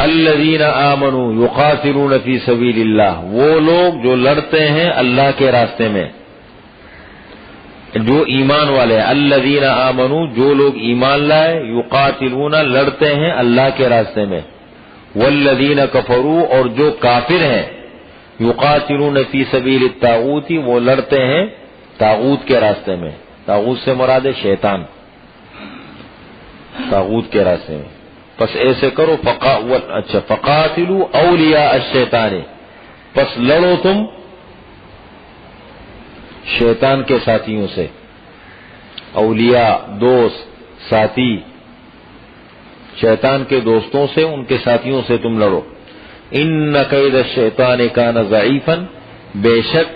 S1: الذین آمنوا یقاتلون فی سبیل اللہ، وہ لوگ جو لڑتے ہیں اللہ کے راستے میں، جو ایمان والے ہیں. الذین آمنوا، جو لوگ ایمان لائے، یقاتلون، لڑتے ہیں اللہ کے راستے میں. والذین کفروا، اور جو کافر ہیں، یقاتلون فی سبیل الطاغوت، وہ لڑتے ہیں طاغوت کے راستے میں. طاغوت سے مراد ہے شیطان، طاغوت کے راستے میں. پس ایسے کرو فقاتلوا اولیاء الشیطان، پس لڑو تم شیطان کے ساتھیوں سے. اولیاء، دوست، ساتھی، شیطان کے دوستوں سے، ان کے ساتھیوں سے تم لڑو. ان کید الشیطان کان ضعیفا، بے شک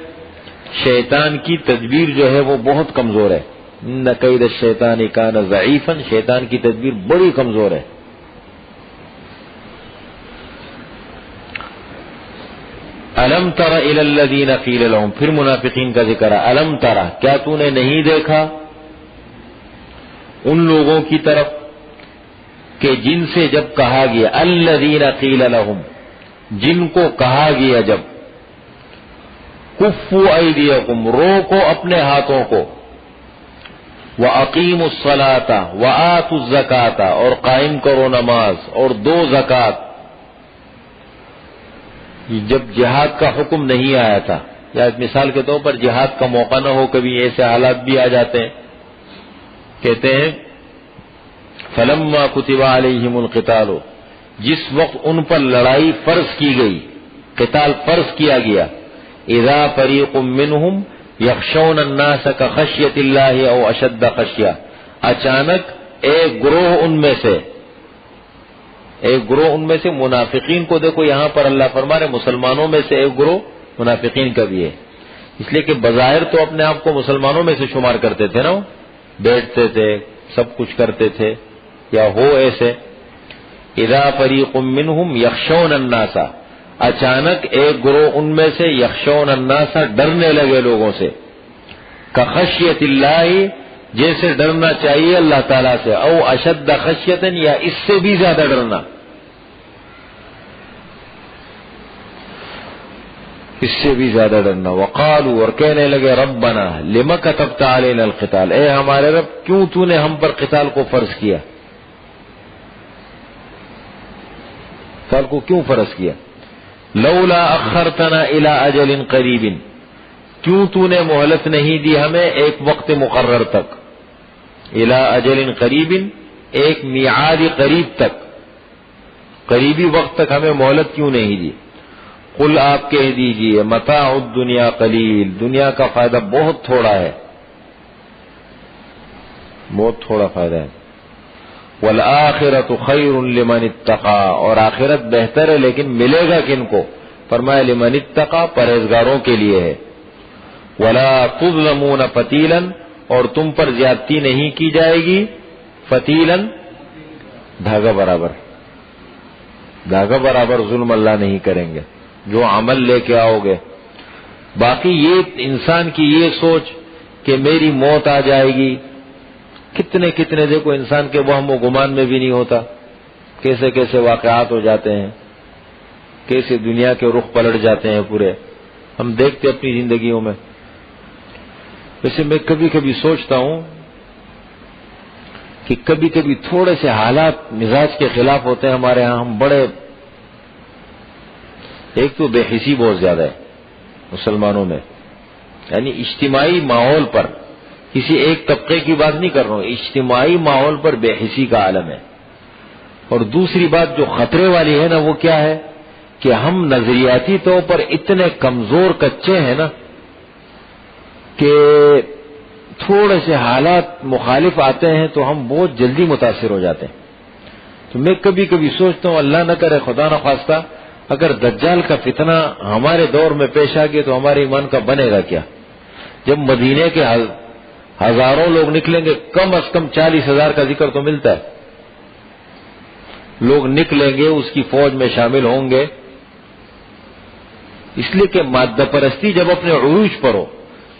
S1: شیطان کی تدبیر جو ہے وہ بہت کمزور ہے. ان کید الشیطان کان ضعیفا، شیطان کی تدبیر بڑی کمزور ہے. الم تر الی الذین قیل لهم، پھر منافقین کا ذکر ہے. الم تر، کیا تو نے نہیں دیکھا ان لوگوں کی طرف کہ جن سے جب کہا گیا، الذین قیل لهم، جن کو کہا گیا جب، کفوا ایدیکم، روکو اپنے ہاتھوں کو، واقیموا الصلاۃ وآتوا الزکاۃ، اور قائم کرو نماز اور دو زکات. جب جہاد کا حکم نہیں آیا تھا، یا مثال کے طور پر جہاد کا موقع نہ ہو، کبھی ایسے حالات بھی آ جاتے ہیں. کہتے ہیں فلما کتب علیہم القتال، جس وقت ان پر لڑائی فرض کی گئی، قتال فرض کیا گیا. اذا فریق منہم یخشون الناس کخشیۃ اللہ او اشد خشیہ، اچانک ایک گروہ ان میں سے منافقین کو دیکھو، یہاں پر اللہ فرما رہے مسلمانوں میں سے ایک گروہ منافقین کا بھی ہے، اس لیے کہ بظاہر تو اپنے آپ کو مسلمانوں میں سے شمار کرتے تھے نا، بیٹھتے تھے، سب کچھ کرتے تھے، یا ہو ایسے. اذا فریق منہم یخشون الناس، اچانک ایک گروہ ان میں سے یخشون الناس، ڈرنے لگے لوگوں سے. کخشیت اللہ، جیسے ڈرنا چاہیے اللہ تعالیٰ سے، او اشد خشیتا، یا اس سے بھی زیادہ ڈرنا، اس سے بھی زیادہ ڈرنا. وقالوا، اور کہنے لگے ربنا لما كتبت علينا القتال، اے ہمارے رب کیوں تو نے ہم پر قتال کو فرض کیا، قتال کو کیوں فرض کیا. لولا اخرتنا الى اجل قریب، کیوں تو نے مہلت نہیں دی ہمیں ایک وقت مقرر تک. الى اجل قریب، ایک میعاد قریب تک، قریبی وقت تک ہمیں مہلت کیوں نہیں دی. قل، آپ کہہ دیجئے متاع الدنیا قلیل، دنیا کا فائدہ بہت تھوڑا ہے، بہت تھوڑا فائدہ ہے. والآخرۃ خیر لمن اتقى، اور آخرت بہتر ہے لیکن ملے گا کن کو؟ فرمایا لمن اتقى، پرہیزگاروں کے لیے ہے۔ ولا تظلمون فتیلا، اور تم پر زیادتی نہیں کی جائے گی، فتیلا دھاگا برابر، دھاگا برابر ظلم اللہ نہیں کریں گے جو عمل لے کے آؤ گے۔ باقی یہ انسان کی یہ سوچ کہ میری موت آ جائے گی، کتنے کتنے دیکھو انسان کے وہم و گمان میں بھی نہیں ہوتا، کیسے کیسے واقعات ہو جاتے ہیں، کیسے دنیا کے رخ پلٹ جاتے ہیں پورے، ہم دیکھتے اپنی زندگیوں میں۔ ویسے میں کبھی کبھی سوچتا ہوں کہ کبھی کبھی تھوڑے سے حالات مزاج کے خلاف ہوتے ہیں ہمارے ہاں، ہم بڑے، ایک تو بے حسی بہت زیادہ ہے مسلمانوں میں، یعنی اجتماعی ماحول پر، کسی ایک طبقے کی بات نہیں کر رہا ہوں، اجتماعی ماحول پر بے حسی کا عالم ہے۔ اور دوسری بات جو خطرے والی ہے نا وہ کیا ہے کہ ہم نظریاتی طور پر اتنے کمزور کچے ہیں نا کہ تھوڑے سے حالات مخالف آتے ہیں تو ہم بہت جلدی متاثر ہو جاتے ہیں۔ تو میں کبھی کبھی سوچتا ہوں اللہ نہ کرے خدا نہ خواستہ اگر دجال کا فتنہ ہمارے دور میں پیش آ گیا تو ہمارے ایمان کا بنے گا کیا؟ جب مدینے کے ہزاروں لوگ نکلیں گے، کم از کم 40,000 کا ذکر تو ملتا ہے، لوگ نکلیں گے اس کی فوج میں شامل ہوں گے، اس لیے کہ مادہ پرستی جب اپنے عروج پر ہو،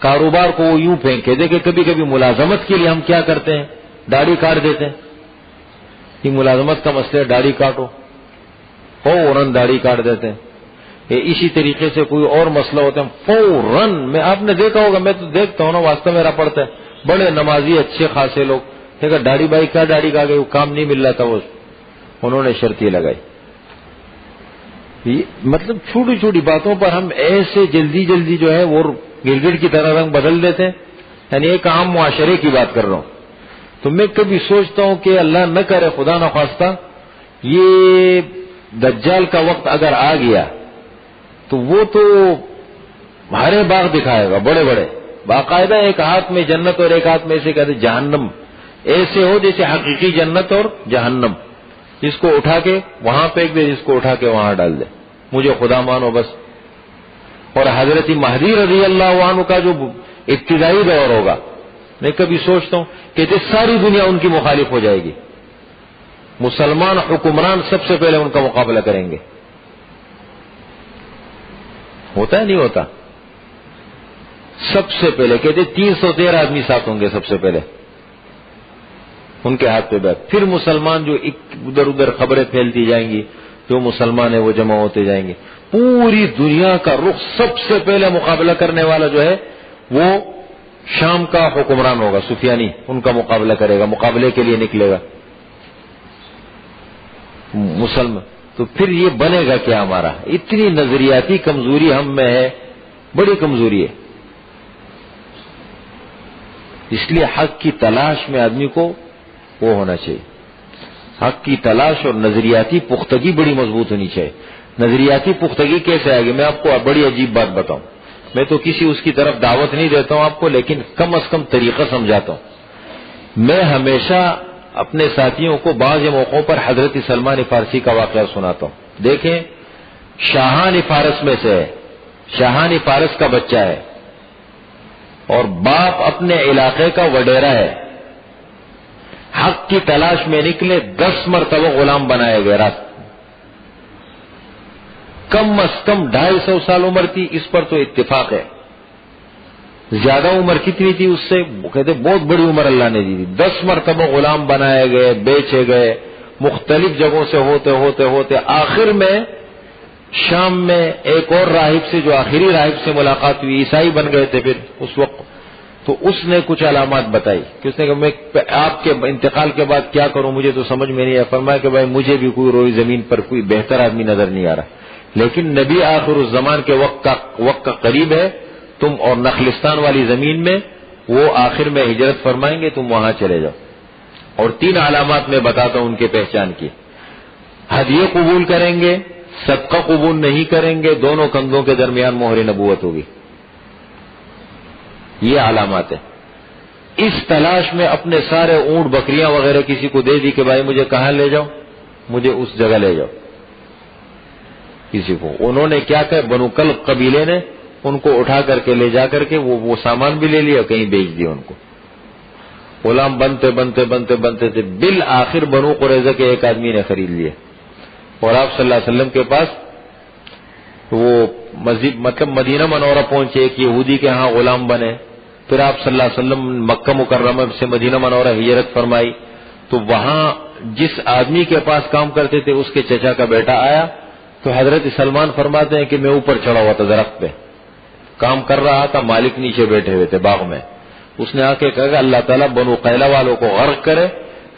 S1: کاروبار کو وہ یوں پھینکے۔ دیکھیں کبھی کبھی ملازمت کے لیے ہم کیا کرتے ہیں، داڑھی کاٹ دیتے ہیں، یہ ملازمت کا مسئلہ ہے، داڑھی کاٹو، فوراً داڑھی کاٹ دیتے ہیں۔ اسی طریقے سے کوئی اور مسئلہ ہوتا ہے فوراً، میں آپ نے دیکھا ہوگا، میں تو دیکھتا ہوں نا، واسطہ میرا پڑتا ہے، بڑے نمازی اچھے خاصے لوگ، دیکھا داڑھی بھائی کیا داڑھی کا گئی، وہ کام نہیں مل رہا تھا، وہ انہوں نے شرطی لگائی۔ مطلب چھوٹی چھوٹی باتوں پر ہم ایسے جلدی جلدی جو ہے وہ گلگٹ کی طرح رنگ بدل دیتے ہیں، یعنی ایک عام معاشرے کی بات کر رہا ہوں۔ تو میں کبھی سوچتا ہوں کہ اللہ نہ کرے خدا نہ خواستہ یہ دجال کا وقت اگر آ گیا تو وہ تو ہرے باغ دکھائے گا، بڑے بڑے، باقاعدہ ایک ہاتھ میں جنت اور ایک ہاتھ میں ایسے کہتے جہنم، ایسے ہو جیسے حقیقی جنت اور جہنم، جس کو اٹھا کے وہاں پھینک دے، جس کو اٹھا کے وہاں ڈال دے، مجھے خدا مانو بس۔ اور حضرت مہدی رضی اللہ عنہ کا جو ابتدائی دور ہوگا، میں کبھی سوچتا ہوں کہ ساری دنیا ان کی مخالف ہو جائے گی، مسلمان حکمران سب سے پہلے ان کا مقابلہ کریں گے، ہوتا ہے نہیں ہوتا؟ سب سے پہلے کہتے 313 آدمی ساتھ ہوں گے سب سے پہلے ان کے ہاتھ پہ بیٹھ، پھر مسلمان جو ادھر ادھر خبریں پھیلتی جائیں گی، جو مسلمان ہیں وہ جمع ہوتے جائیں گے، پوری دنیا کا رخ سب سے پہلے مقابلہ کرنے والا جو ہے وہ شام کا حکمران ہوگا، سفیانی، ان کا مقابلہ کرے گا، مقابلے کے لیے نکلے گا مسلمان۔ تو پھر یہ بنے گا کیا ہمارا؟ اتنی نظریاتی کمزوری ہم میں ہے، بڑی کمزوری ہے۔ اس لیے حق کی تلاش میں آدمی کو وہ ہونا چاہیے، حق کی تلاش اور نظریاتی پختگی بڑی مضبوط ہونی چاہیے۔ نظریاتی پختگی کیسے آئے گی؟ میں آپ کو بڑی عجیب بات بتاؤں، میں تو کسی اس کی طرف دعوت نہیں دیتا ہوں آپ کو، لیکن کم از کم طریقہ سمجھاتا ہوں۔ میں ہمیشہ اپنے ساتھیوں کو بعض موقعوں پر حضرت سلمان فارسی کا واقعہ سناتا ہوں۔ دیکھیں، شاہان فارس میں سے ہے، شاہان فارس کا بچہ ہے، اور باپ اپنے علاقے کا وڈیرا ہے، حق کی تلاش میں نکلے، 10 مرتبہ غلام بنائے گئے، رات کم از کم 250 سال عمر تھی، اس پر تو اتفاق ہے۔ زیادہ عمر کتنی تھی اس سے؟ کہتے بہت بڑی عمر اللہ نے دی تھی۔ 10 مرتبہ غلام بنائے گئے، بیچے گئے، مختلف جگہوں سے ہوتے ہوتے ہوتے آخر میں شام میں ایک اور راہب سے، جو آخری راہب سے ملاقات ہوئی، عیسائی بن گئے تھے پھر اس وقت، تو اس نے کچھ علامات بتائی کہ اس نے کہا میں آپ کے انتقال کے بعد کیا کروں، مجھے تو سمجھ میں نہیں آیا۔ فرمایا کہ بھائی مجھے بھی کوئی روئی زمین پر کوئی بہتر آدمی نظر نہیں آ رہا، لیکن نبی آخر الزمان کے وقت کا قریب ہے، تم اور نخلستان والی زمین میں وہ آخر میں ہجرت فرمائیں گے، تم وہاں چلے جاؤ۔ اور 3 علامات میں بتاتا ہوں ان کے پہچان کی، ہدیے قبول کریں گے، صدقہ قبول نہیں کریں گے، دونوں کندھوں کے درمیان مہر نبوت ہوگی، یہ علامات ہیں۔ اس تلاش میں اپنے سارے اونٹ بکریاں وغیرہ کسی کو دے دی کہ بھائی مجھے کہاں لے جاؤ، مجھے اس جگہ لے جاؤ کسی کو. انہوں نے کیا کہ بنو کلب قبیلے نے ان کو اٹھا کر کے لے جا کر کے وہ سامان بھی لے لیا، کہیں بیچ دیا ان کو. غلام بنتے بنتے بنتے بنتے تھے، بالآخر بنو قریظہ کے ایک آدمی نے خرید لیے اور آپ صلی اللہ علیہ وسلم کے پاس وہ مسجد مطلب مدینہ منورہ پہنچے، ایک یہودی کے ہاں غلام بنے. پھر آپ صلی اللہ علیہ وسلم مکہ مکرمہ سے مدینہ منورہ ہجرت فرمائی تو وہاں جس آدمی کے پاس کام کرتے تھے اس کے چچا کا بیٹا آیا تو حضرت سلمان فرماتے ہیں کہ میں اوپر چڑھا ہوا تھا درخت پہ، کام کر رہا تھا، مالک نیچے بیٹھے ہوئے تھے باغ میں. اس نے آ کے کہا کہ اللہ تعالیٰ بنو قیلہ والوں کو غرق کرے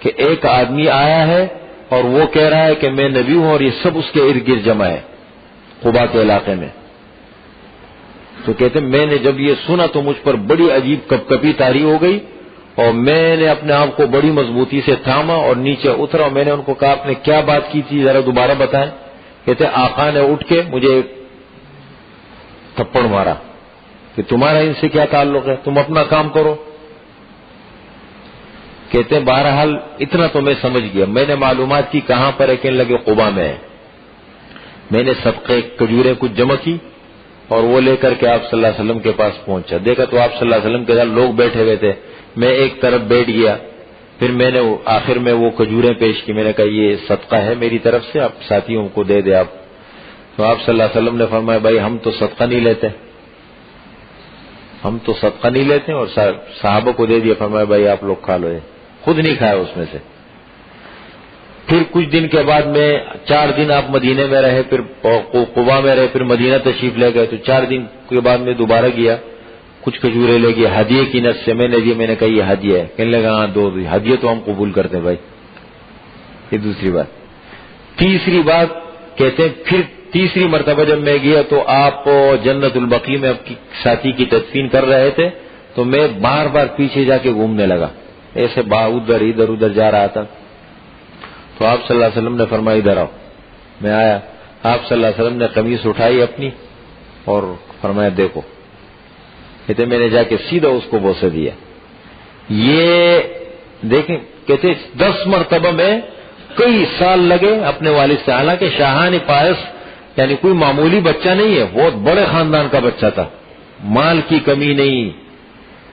S1: کہ ایک آدمی آیا ہے اور وہ کہہ رہا ہے کہ میں نبی ہوں اور یہ سب اس کے ارد گرد جمع ہے قبا کے علاقے میں. تو کہتے میں نے جب یہ سنا تو مجھ پر بڑی عجیب کپکپی طاری ہو گئی اور میں نے اپنے آپ کو بڑی مضبوطی سے تھاما اور نیچے اترا اور میں نے ان کو کہا آپ نے کیا بات کی تھی ذرا دوبارہ بتائیں. کہتے آقا نے اٹھ کے مجھے تھپڑ مارا کہ تمہارا ان سے کیا تعلق ہے، تم اپنا کام کرو. کہتے بہرحال اتنا تو میں سمجھ گیا، میں نے معلومات کی کہاں پر ہے، کہنے لگے قبا میں ہے. میں نے صدقے کھجوریں کچھ جمع کی اور وہ لے کر کے آپ صلی اللہ علیہ وسلم کے پاس پہنچا. دیکھا تو آپ صلی اللہ علیہ وسلم کے ساتھ لوگ بیٹھے ہوئے تھے، میں ایک طرف بیٹھ گیا. پھر میں نے آخر میں وہ کھجوریں پیش کی، میں نے کہا یہ صدقہ ہے میری طرف سے، آپ ساتھیوں کو دے دے آپ. تو آپ صلی اللہ علیہ وسلم نے فرمایا بھائی ہم تو صدقہ نہیں لیتے، ہم تو صدقہ نہیں لیتے، اور صحابہ کو دے دیا. فرمایا بھائی آپ لوگ کھا لو، خود نہیں کھایا اس میں سے. پھر کچھ دن کے بعد میں 4 دن آپ مدینے میں رہے، پھر قبا میں رہے، پھر مدینہ تشریف لے گئے. تو 4 دن کے بعد میں دوبارہ گیا، کچھ کھجورے لے گیا ہدیے کی نس سے، میں نے دی. میں نے کہا یہ ہدیہ ہے، کہنے لگا ہاں دو ہدیے تو ہم قبول کرتے ہیں بھائی. یہ دوسری بات. تیسری بات کہتے ہیں پھر تیسری مرتبہ جب میں گیا تو آپ جنت البقیع میں آپ کی ساتھی کی تدفین کر رہے تھے تو میں بار بار پیچھے جا کے گھومنے لگا، ایسے ادھر ادھر جا رہا تھا. تو آپ صلی اللہ علیہ وسلم نے فرمایا ادھر آؤ. میں آیا، آپ صلی اللہ علیہ وسلم نے قمیص اٹھائی اپنی اور فرمایا دیکھو. کہتے میں نے جا کے سیدھا اس کو بوسہ دیا. یہ دیکھیں کہتے 10 مرتبہ میں کئی سال لگے اپنے والد سے. حالانکہ شاہان پائس یعنی کوئی معمولی بچہ نہیں ہے، بہت بڑے خاندان کا بچہ تھا. مال کی کمی نہیں،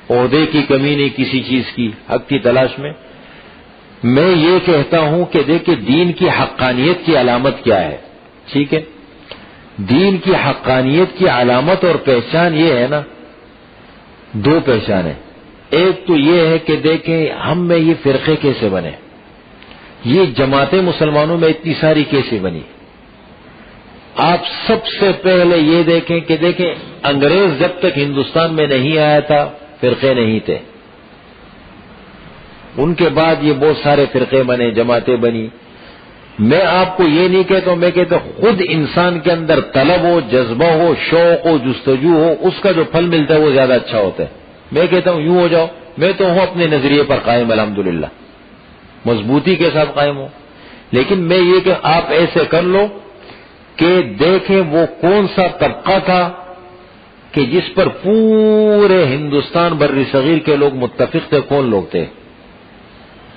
S1: عہدے کی کمی نہیں، کسی چیز کی، حق کی تلاش میں. میں یہ کہتا ہوں کہ دیکھیں دین کی حقانیت کی علامت کیا ہے. ٹھیک ہے، دین کی حقانیت کی علامت اور پہچان یہ ہے نا، 2 پہچانیں. ایک تو یہ ہے کہ دیکھیں ہم میں یہ فرقے کیسے بنے، یہ جماعتیں مسلمانوں میں اتنی ساری کیسے بنی. آپ سب سے پہلے یہ دیکھیں کہ دیکھیں انگریز جب تک ہندوستان میں نہیں آیا تھا فرقے نہیں تھے. ان کے بعد یہ بہت سارے فرقے بنے، جماعتیں بنی. میں آپ کو یہ نہیں کہتا ہوں، میں کہتا ہوں خود انسان کے اندر طلب ہو، جذبہ ہو، شوق ہو، جستجو ہو، اس کا جو پھل ملتا ہے وہ زیادہ اچھا ہوتا ہے. میں کہتا ہوں یوں ہو جاؤ. میں تو ہوں اپنے نظریے پر قائم الحمدللہ، مضبوطی کے ساتھ قائم ہوں. لیکن میں یہ کہ آپ ایسے کر لو کہ دیکھیں وہ کون سا طبقہ تھا کہ جس پر پورے ہندوستان بر صغیر کے لوگ متفق تھے. کون لوگ تھے،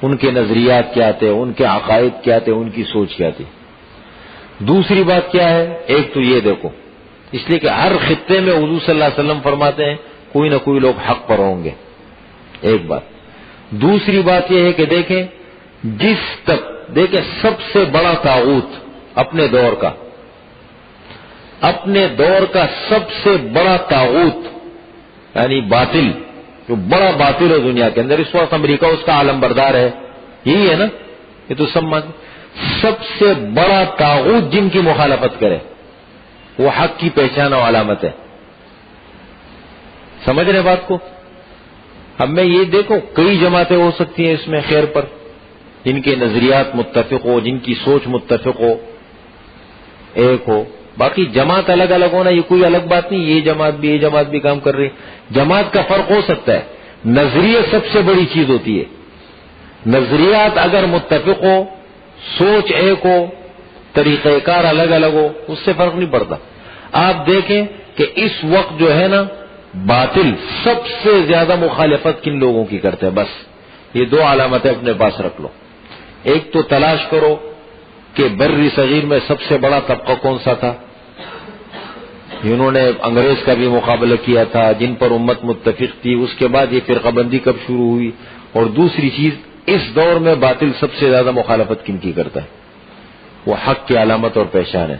S1: ان کے نظریات کیا تھے، ان کے عقائد کیا تھے، ان کی سوچ کیا تھی. دوسری بات کیا ہے، ایک تو یہ دیکھو، اس لیے کہ ہر خطے میں حضور صلی اللہ علیہ وسلم فرماتے ہیں کوئی نہ کوئی لوگ حق پر ہوں گے. ایک بات. دوسری بات یہ ہے کہ دیکھیں دیکھیں سب سے بڑا طاغوت اپنے دور کا سب سے بڑا طاغوت یعنی باطل، جو بڑا باطل ہے دنیا کے اندر اس وقت امریکہ اس کا عالم بردار ہے، یہی ہے نا، یہ تو سب سے بڑا طاغوت جن کی مخالفت کرے وہ حق کی پہچان اور علامت ہے. سمجھ رہے بات کو؟ اب میں یہ دیکھو کئی جماعتیں ہو سکتی ہیں اس میں خیر پر، جن کے نظریات متفق ہو، جن کی سوچ متفق ہو، ایک ہو. باقی جماعت الگ الگ ہونا یہ کوئی الگ بات نہیں، یہ جماعت بھی کام کر رہی. جماعت کا فرق ہو سکتا ہے، نظریہ سب سے بڑی چیز ہوتی ہے. نظریات اگر متفق ہو، سوچ ایک ہو، طریقہ کار الگ الگ ہو، اس سے فرق نہیں پڑتا. آپ دیکھیں کہ اس وقت جو ہے نا باطل سب سے زیادہ مخالفت کن لوگوں کی کرتے ہیں؟ بس یہ دو علامتیں اپنے پاس رکھ لو. ایک تو تلاش کرو کہ بری صغیر میں سب سے بڑا طبقہ کون سا تھا، جنہوں نے انگریز کا بھی مقابلہ کیا تھا، جن پر امت متفق تھی. اس کے بعد یہ فرقہ بندی کب شروع ہوئی. اور دوسری چیز، اس دور میں باطل سب سے زیادہ مخالفت کن کی کرتا ہے؟ وہ حق کی علامت اور پہچان ہے.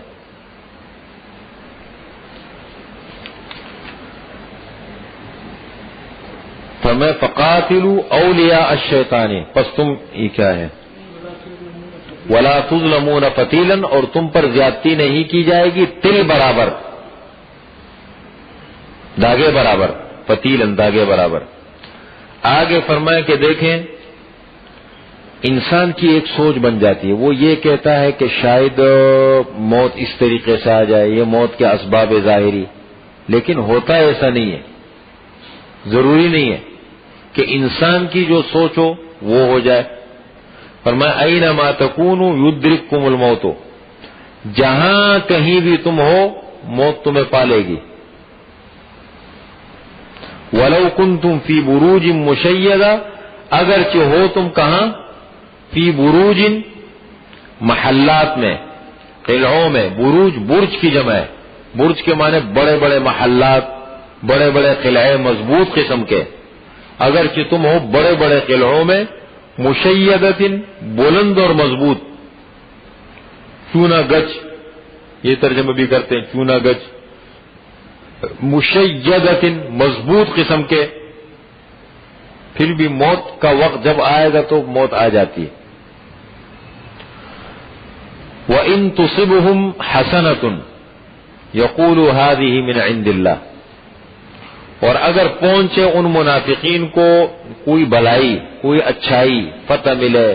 S1: فرمایا فقاتلوا اولیاء الشیطان، پس تم یہ کیا ہے، ولا تظلمون فتیلا، اور تم پر زیادتی نہیں کی جائے گی تل برابر، داغے برابر، فتیلن داغے برابر. آگے فرمایا کہ دیکھیں انسان کی ایک سوچ بن جاتی ہے، وہ یہ کہتا ہے کہ شاید موت اس طریقے سے آ جائے، یہ موت کے اسباب ظاہری، لیکن ہوتا ایسا نہیں ہے. ضروری نہیں ہے کہ انسان کی جو سوچ ہو وہ ہو جائے. فرمایا اینما تکونوا یدرککم الموت، جہاں کہیں بھی تم ہو موت تمہیں پالے گی. ولو کنتم فی بروج مشیدہ، اگرچہ ہو تم کہاں، فی بروج محلات میں، قلعوں میں. بروج برج کی جمع ہے، برج کے معنی بڑے بڑے محلات، بڑے بڑے قلعے مضبوط قسم کے. اگرچہ تم ہو بڑے بڑے قلعوں میں، مشیدۃ بلند اور مضبوط، چونا گچ یہ ترجمہ بھی کرتے ہیں، چونا گچ، مشیدۃ مضبوط قسم کے. پھر بھی موت کا وقت جب آئے گا تو موت آ جاتی ہے. وَإِن تُصِبْهُمْ حَسَنَةٌ يَقُولُوا هَذِهِ مِنْ عِنْدِ اللَّهِ، اور اگر پہنچے ان منافقین کو کوئی بلائی، کوئی اچھائی، فتح ملے،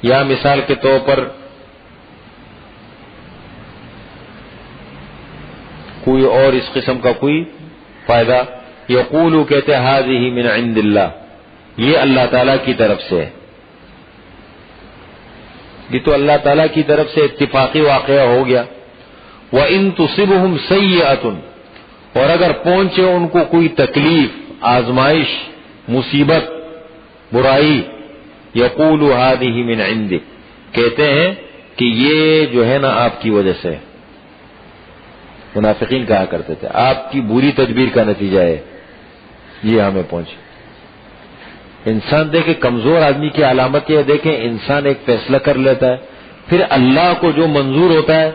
S1: یا مثال کے طور پر کوئی اور اس قسم کا کوئی فائدہ، یقولو کہتے ھذہ من عند اللہ، یہ اللہ تعالیٰ کی طرف سے ہے. یہ تو اللہ تعالیٰ کی طرف سے اتفاقی واقعہ ہو گیا. وَإِن تُصِبْهُمْ سَیِّئَةٌ، اور اگر پہنچے ان کو کوئی تکلیف، آزمائش، مصیبت، برائی، یقولوا ھذہ من عندک، کہتے ہیں کہ یہ جو ہے نا آپ کی وجہ سے. منافقین کہا کرتے تھے آپ کی بری تدبیر کا نتیجہ ہے یہ ہمیں پہنچے. انسان دیکھیں کمزور آدمی کی علامت یہ دیکھیں، انسان ایک فیصلہ کر لیتا ہے، پھر اللہ کو جو منظور ہوتا ہے.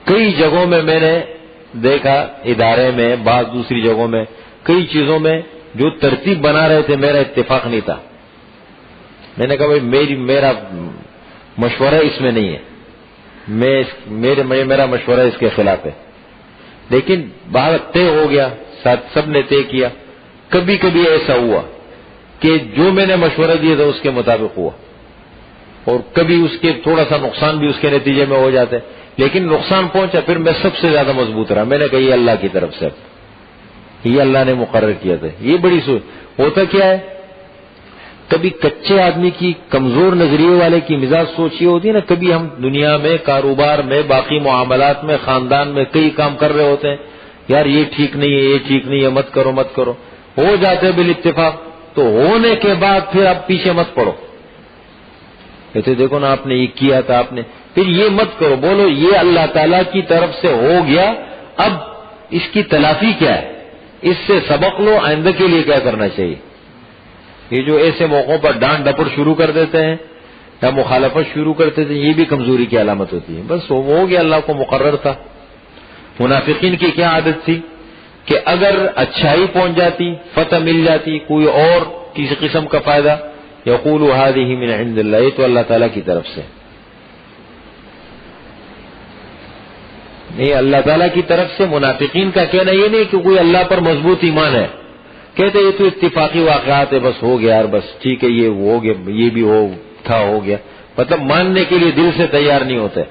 S1: کئی جگہوں میں میں نے دیکھا، ادارے میں، بعض دوسری جگہوں میں، کئی چیزوں میں جو ترتیب بنا رہے تھے میرا اتفاق نہیں تھا. میں نے کہا بھائی میرا مشورہ اس میں نہیں ہے، میرا مشورہ اس کے خلاف ہے. لیکن باہر طے ہو گیا، سب نے طے کیا. کبھی کبھی ایسا ہوا کہ جو میں نے مشورہ دیا تھا اس کے مطابق ہوا، اور کبھی اس کے تھوڑا سا نقصان بھی اس کے نتیجے میں ہو جاتا ہے. لیکن نقصان پہنچا، پھر میں سب سے زیادہ مضبوط رہا. میں نے کہا یہ اللہ کی طرف سے، یہ اللہ نے مقرر کیا تھا. یہ بڑی سوچ. ہوتا کیا ہے، کبھی کچے آدمی کی، کمزور نظریے والے کی مزاج سوچ یہ ہوتی ہے نا، کبھی ہم دنیا میں، کاروبار میں، باقی معاملات میں، خاندان میں کئی کام کر رہے ہوتے ہیں، یار یہ ٹھیک نہیں ہے، یہ ٹھیک نہیں ہے، مت کرو مت کرو، ہو جاتے بالاتفاق. تو ہونے کے بعد پھر آپ پیچھے مت پڑو، کہتے دیکھو نا آپ نے یہ کیا تھا، آپ نے، پھر یہ مت کرو. بولو یہ اللہ تعالیٰ کی طرف سے ہو گیا، اب اس کی تلافی کیا ہے، اس سے سبق لو، آئندہ کے لیے کیا کرنا چاہیے. یہ جو ایسے موقعوں پر ڈانٹ ڈپٹ شروع کر دیتے ہیں یا مخالفت شروع کرتے تھے، یہ بھی کمزوری کی علامت ہوتی ہے. بس ہو گیا، اللہ کو مقرر تھا. منافقین کی کیا عادت تھی کہ اگر اچھائی پہنچ جاتی، فتح مل جاتی، کوئی اور کسی قسم کا فائدہ، یقولوا ھذہ من عند اللہ، یہ تو اللہ تعالیٰ کی طرف سے. نہیں، اللہ تعالیٰ کی طرف سے. منافقین کا کہنا یہ نہیں کہ کوئی اللہ پر مضبوط ایمان ہے، کہتے یہ تو اتفاقی واقعات ہے، بس ہو گیا یار، بس ٹھیک ہے، یہ ہو گیا، یہ بھی ہو گیا، مطلب ماننے کے لیے دل سے تیار نہیں ہوتے.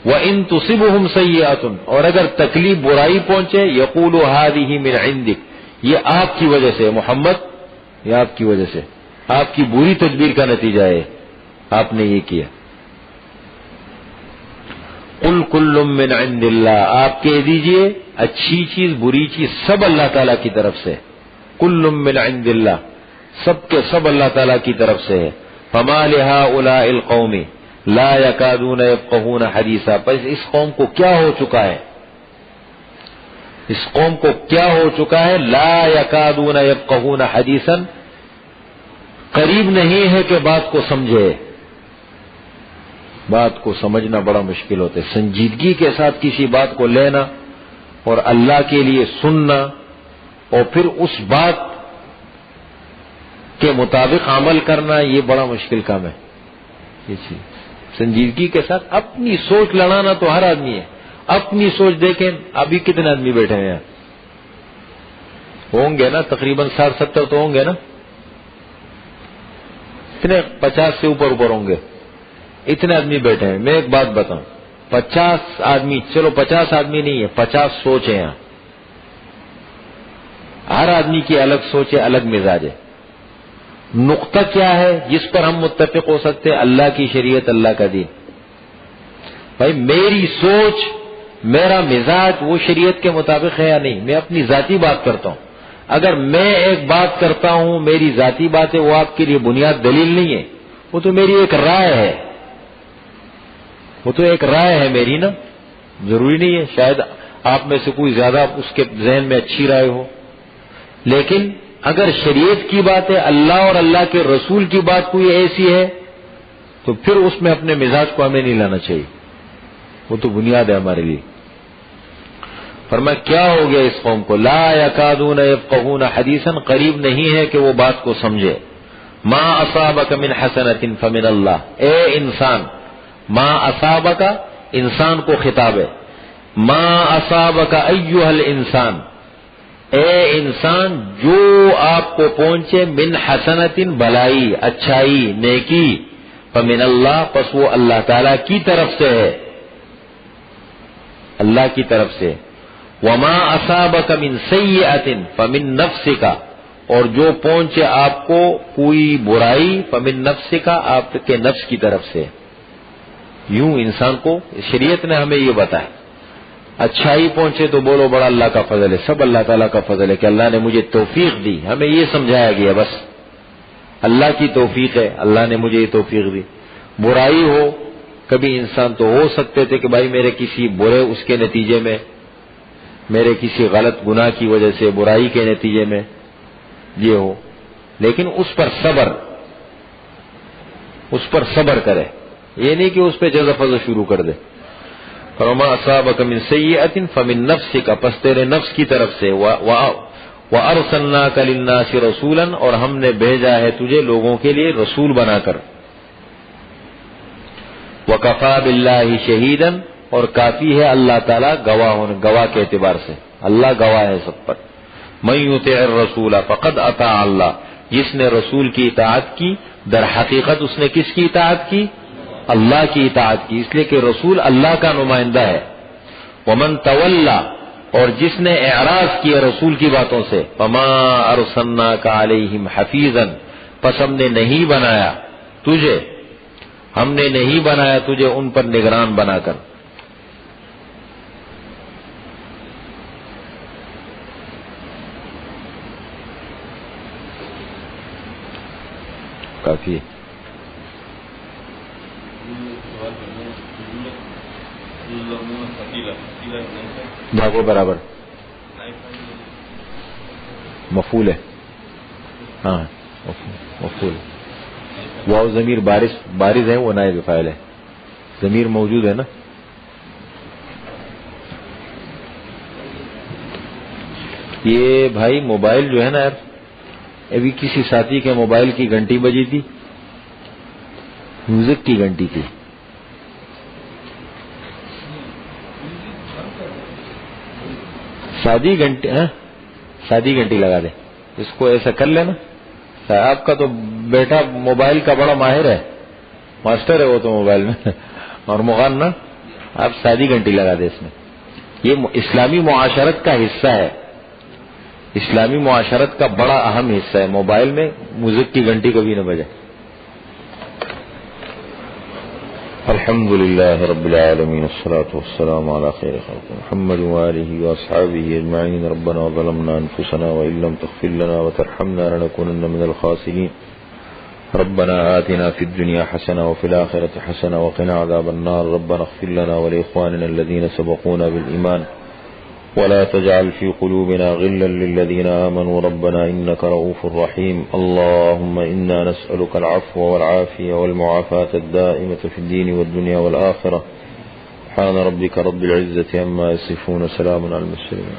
S1: وَإِن تُصِبْهُمْ سَیِّئَةٌ، اور اگر تکلیف، برائی پہنچے، یقولوا ھذہ من عندک، یہ آپ کی وجہ سے محمد، یہ آپ کی وجہ سے، آپ کی بری تدبیر کا نتیجہ ہے، آپ نے یہ کیا. قُلْ کل من عند اللہ، آپ کہہ دیجئے اچھی چیز بری چیز سب اللہ تعالیٰ کی طرف سے، کل من عند اللہ، سب کے سب اللہ تعالیٰ کی طرف سے ہے. فما لہؤلاء القوم لا یکادون یفقهون حدیثا، پس اس قوم کو کیا ہو چکا ہے، اس قوم کو کیا ہو چکا ہے، لا یکادون یفقهون حدیثا، قریب نہیں ہے کہ بات کو سمجھے. بات کو سمجھنا بڑا مشکل ہوتا ہے، سنجیدگی کے ساتھ کسی بات کو لینا اور اللہ کے لیے سننا اور پھر اس بات کے مطابق عمل کرنا، یہ بڑا مشکل کام ہے. یہ چیز سنجیدگی کے ساتھ اپنی سوچ لڑانا تو ہر آدمی ہے. اپنی سوچ دیکھیں، ابھی کتنے آدمی بیٹھے ہیں یہاں؟ ہوں گے نا تقریباً 60-70 تو ہوں گے نا، اتنے 50 سے اوپر ہوں گے. اتنے آدمی بیٹھے ہیں. میں ایک بات بتاؤں، 50 آدمی، چلو 50 آدمی نہیں ہے، 50 سوچ ہیں یہاں. ہر آدمی کی الگ سوچ ہے، الگ مزاج ہے. نقطہ کیا ہے جس پر ہم متفق ہو سکتے؟ اللہ کی شریعت، اللہ کا دین. بھائی میری سوچ، میرا مزاج وہ شریعت کے مطابق ہے یا نہیں؟ میں اپنی ذاتی بات کرتا ہوں. اگر میں ایک بات کرتا ہوں میری ذاتی بات ہے، وہ آپ کے لیے بنیاد دلیل نہیں ہے، وہ تو میری ایک رائے ہے، وہ تو ایک رائے ہے میری نا. ضروری نہیں ہے شاید آپ میں سے کوئی زیادہ اس کے ذہن میں اچھی رائے ہو، لیکن اگر شریعت کی بات ہے، اللہ اور اللہ کے رسول کی بات کوئی ایسی ہے تو پھر اس میں اپنے مزاج کو ہمیں نہیں لانا چاہیے، وہ تو بنیاد ہے ہمارے لیے. فرمایا کیا ہو گیا اس قوم کو، لا یکادون یفقهون حدیثا، قریب نہیں ہے کہ وہ بات کو سمجھے. ما اصابک من حسنۃ فمن اللہ، اے انسان، ما اصابک انسان کو خطاب ہے، ما اصابک ایھا الانسان، اے انسان جو آپ کو پہنچے، من حسنۃ بلائی، اچھائی، نیکی، فمن اللہ، پس وہ اللہ تعالی کی طرف سے ہے، اللہ کی طرف سے. وما اصابک من سیئۃ فمن نفسک، اور جو پہنچے آپ کو کوئی برائی، فمن نفسک، آپ کے نفس کی طرف سے. یوں انسان کو شریعت نے ہمیں یہ بتایا. اچھائی پہنچے تو بولو بڑا اللہ کا فضل ہے، سب اللہ تعالیٰ کا فضل ہے کہ اللہ نے مجھے توفیق دی. ہمیں یہ سمجھایا گیا بس اللہ کی توفیق ہے، اللہ نے مجھے یہ توفیق دی. برائی ہو، کبھی انسان تو ہو سکتے تھے کہ بھائی میرے کسی برے اس کے نتیجے میں، میرے کسی غلط گناہ کی وجہ سے، برائی کے نتیجے میں یہ ہو، لیکن اس پر صبر کرے. یہ نہیں کہ اس پہ جزا فضا شروع کر دے. فما اصابک من سیئۃ فمن نفسک، پس تیرے نفس کی طرف سے. وارسلناک للناس رسولا، اور ہم نے بھیجا ہے تجھے لوگوں کے لیے رسول بنا کر. وکفی باللہ شہیدا، اور کافی ہے اللہ تعالیٰ گواہ کے اعتبار سے، اللہ گواہ ہے سب پر. من یطع الرسول فقد اطاع اللہ، جس نے رسول کی اطاعت کی در حقیقت اس نے کس کی اطاعت کی؟ اللہ کی اطاعت کی، اس لیے کہ رسول اللہ کا نمائندہ ہے. ومن تولا، اور جس نے اعراض کیا رسول کی باتوں سے، فما ارسلناک علیہم حفیظا، پس ہم نے نہیں بنایا تجھے ان پر نگران بنا کر. کافی ہے. بھاگو برابر مفعول ہے، ہاں مفعول. واو ضمیر بارز ہے، وہ نائب فاعل ہے، ضمیر موجود ہے نا. یہ بھائی موبائل جو ہے نا یار، ابھی کسی ساتھی کے موبائل کی گھنٹی بجی تھی، میوزک کی گھنٹی تھی. سادی گھنٹی لگا دے، اس کو ایسا کر لینا. آپ کا تو بیٹا موبائل کا بڑا ماہر ہے، ماسٹر ہے وہ تو موبائل میں، اور مغان نا، آپ سادی گھنٹی لگا دے اس میں. یہ اسلامی معاشرت کا حصہ ہے، اسلامی معاشرت کا بڑا اہم حصہ ہے. موبائل میں میوزک کی گھنٹی کبھی نہ بجے. الحمد لله رب العالمين، الصلاة والسلام على خير خلق محمد وآله وأصحابه أجمعين. ربنا ظلمنا أنفسنا وإن لم تغفر لنا وترحمنا لنكونن من الخاسرين. ربنا آتنا في الدنيا حسنة وفي الآخرة حسنة وقنا عذاب النار. ربنا اغفر لنا ولإخواننا الذين سبقونا بالإيمان ولا تجعل في قلوبنا غلا للذين آمنوا ربنا إنك رؤوف رحيم. اللهم إنا نسألك العفو والعافية والمعافاة الدائمة في الدين والدنيا والآخرة. سبحان ربك رب العزة عما يصفون، سلام على المرسلين.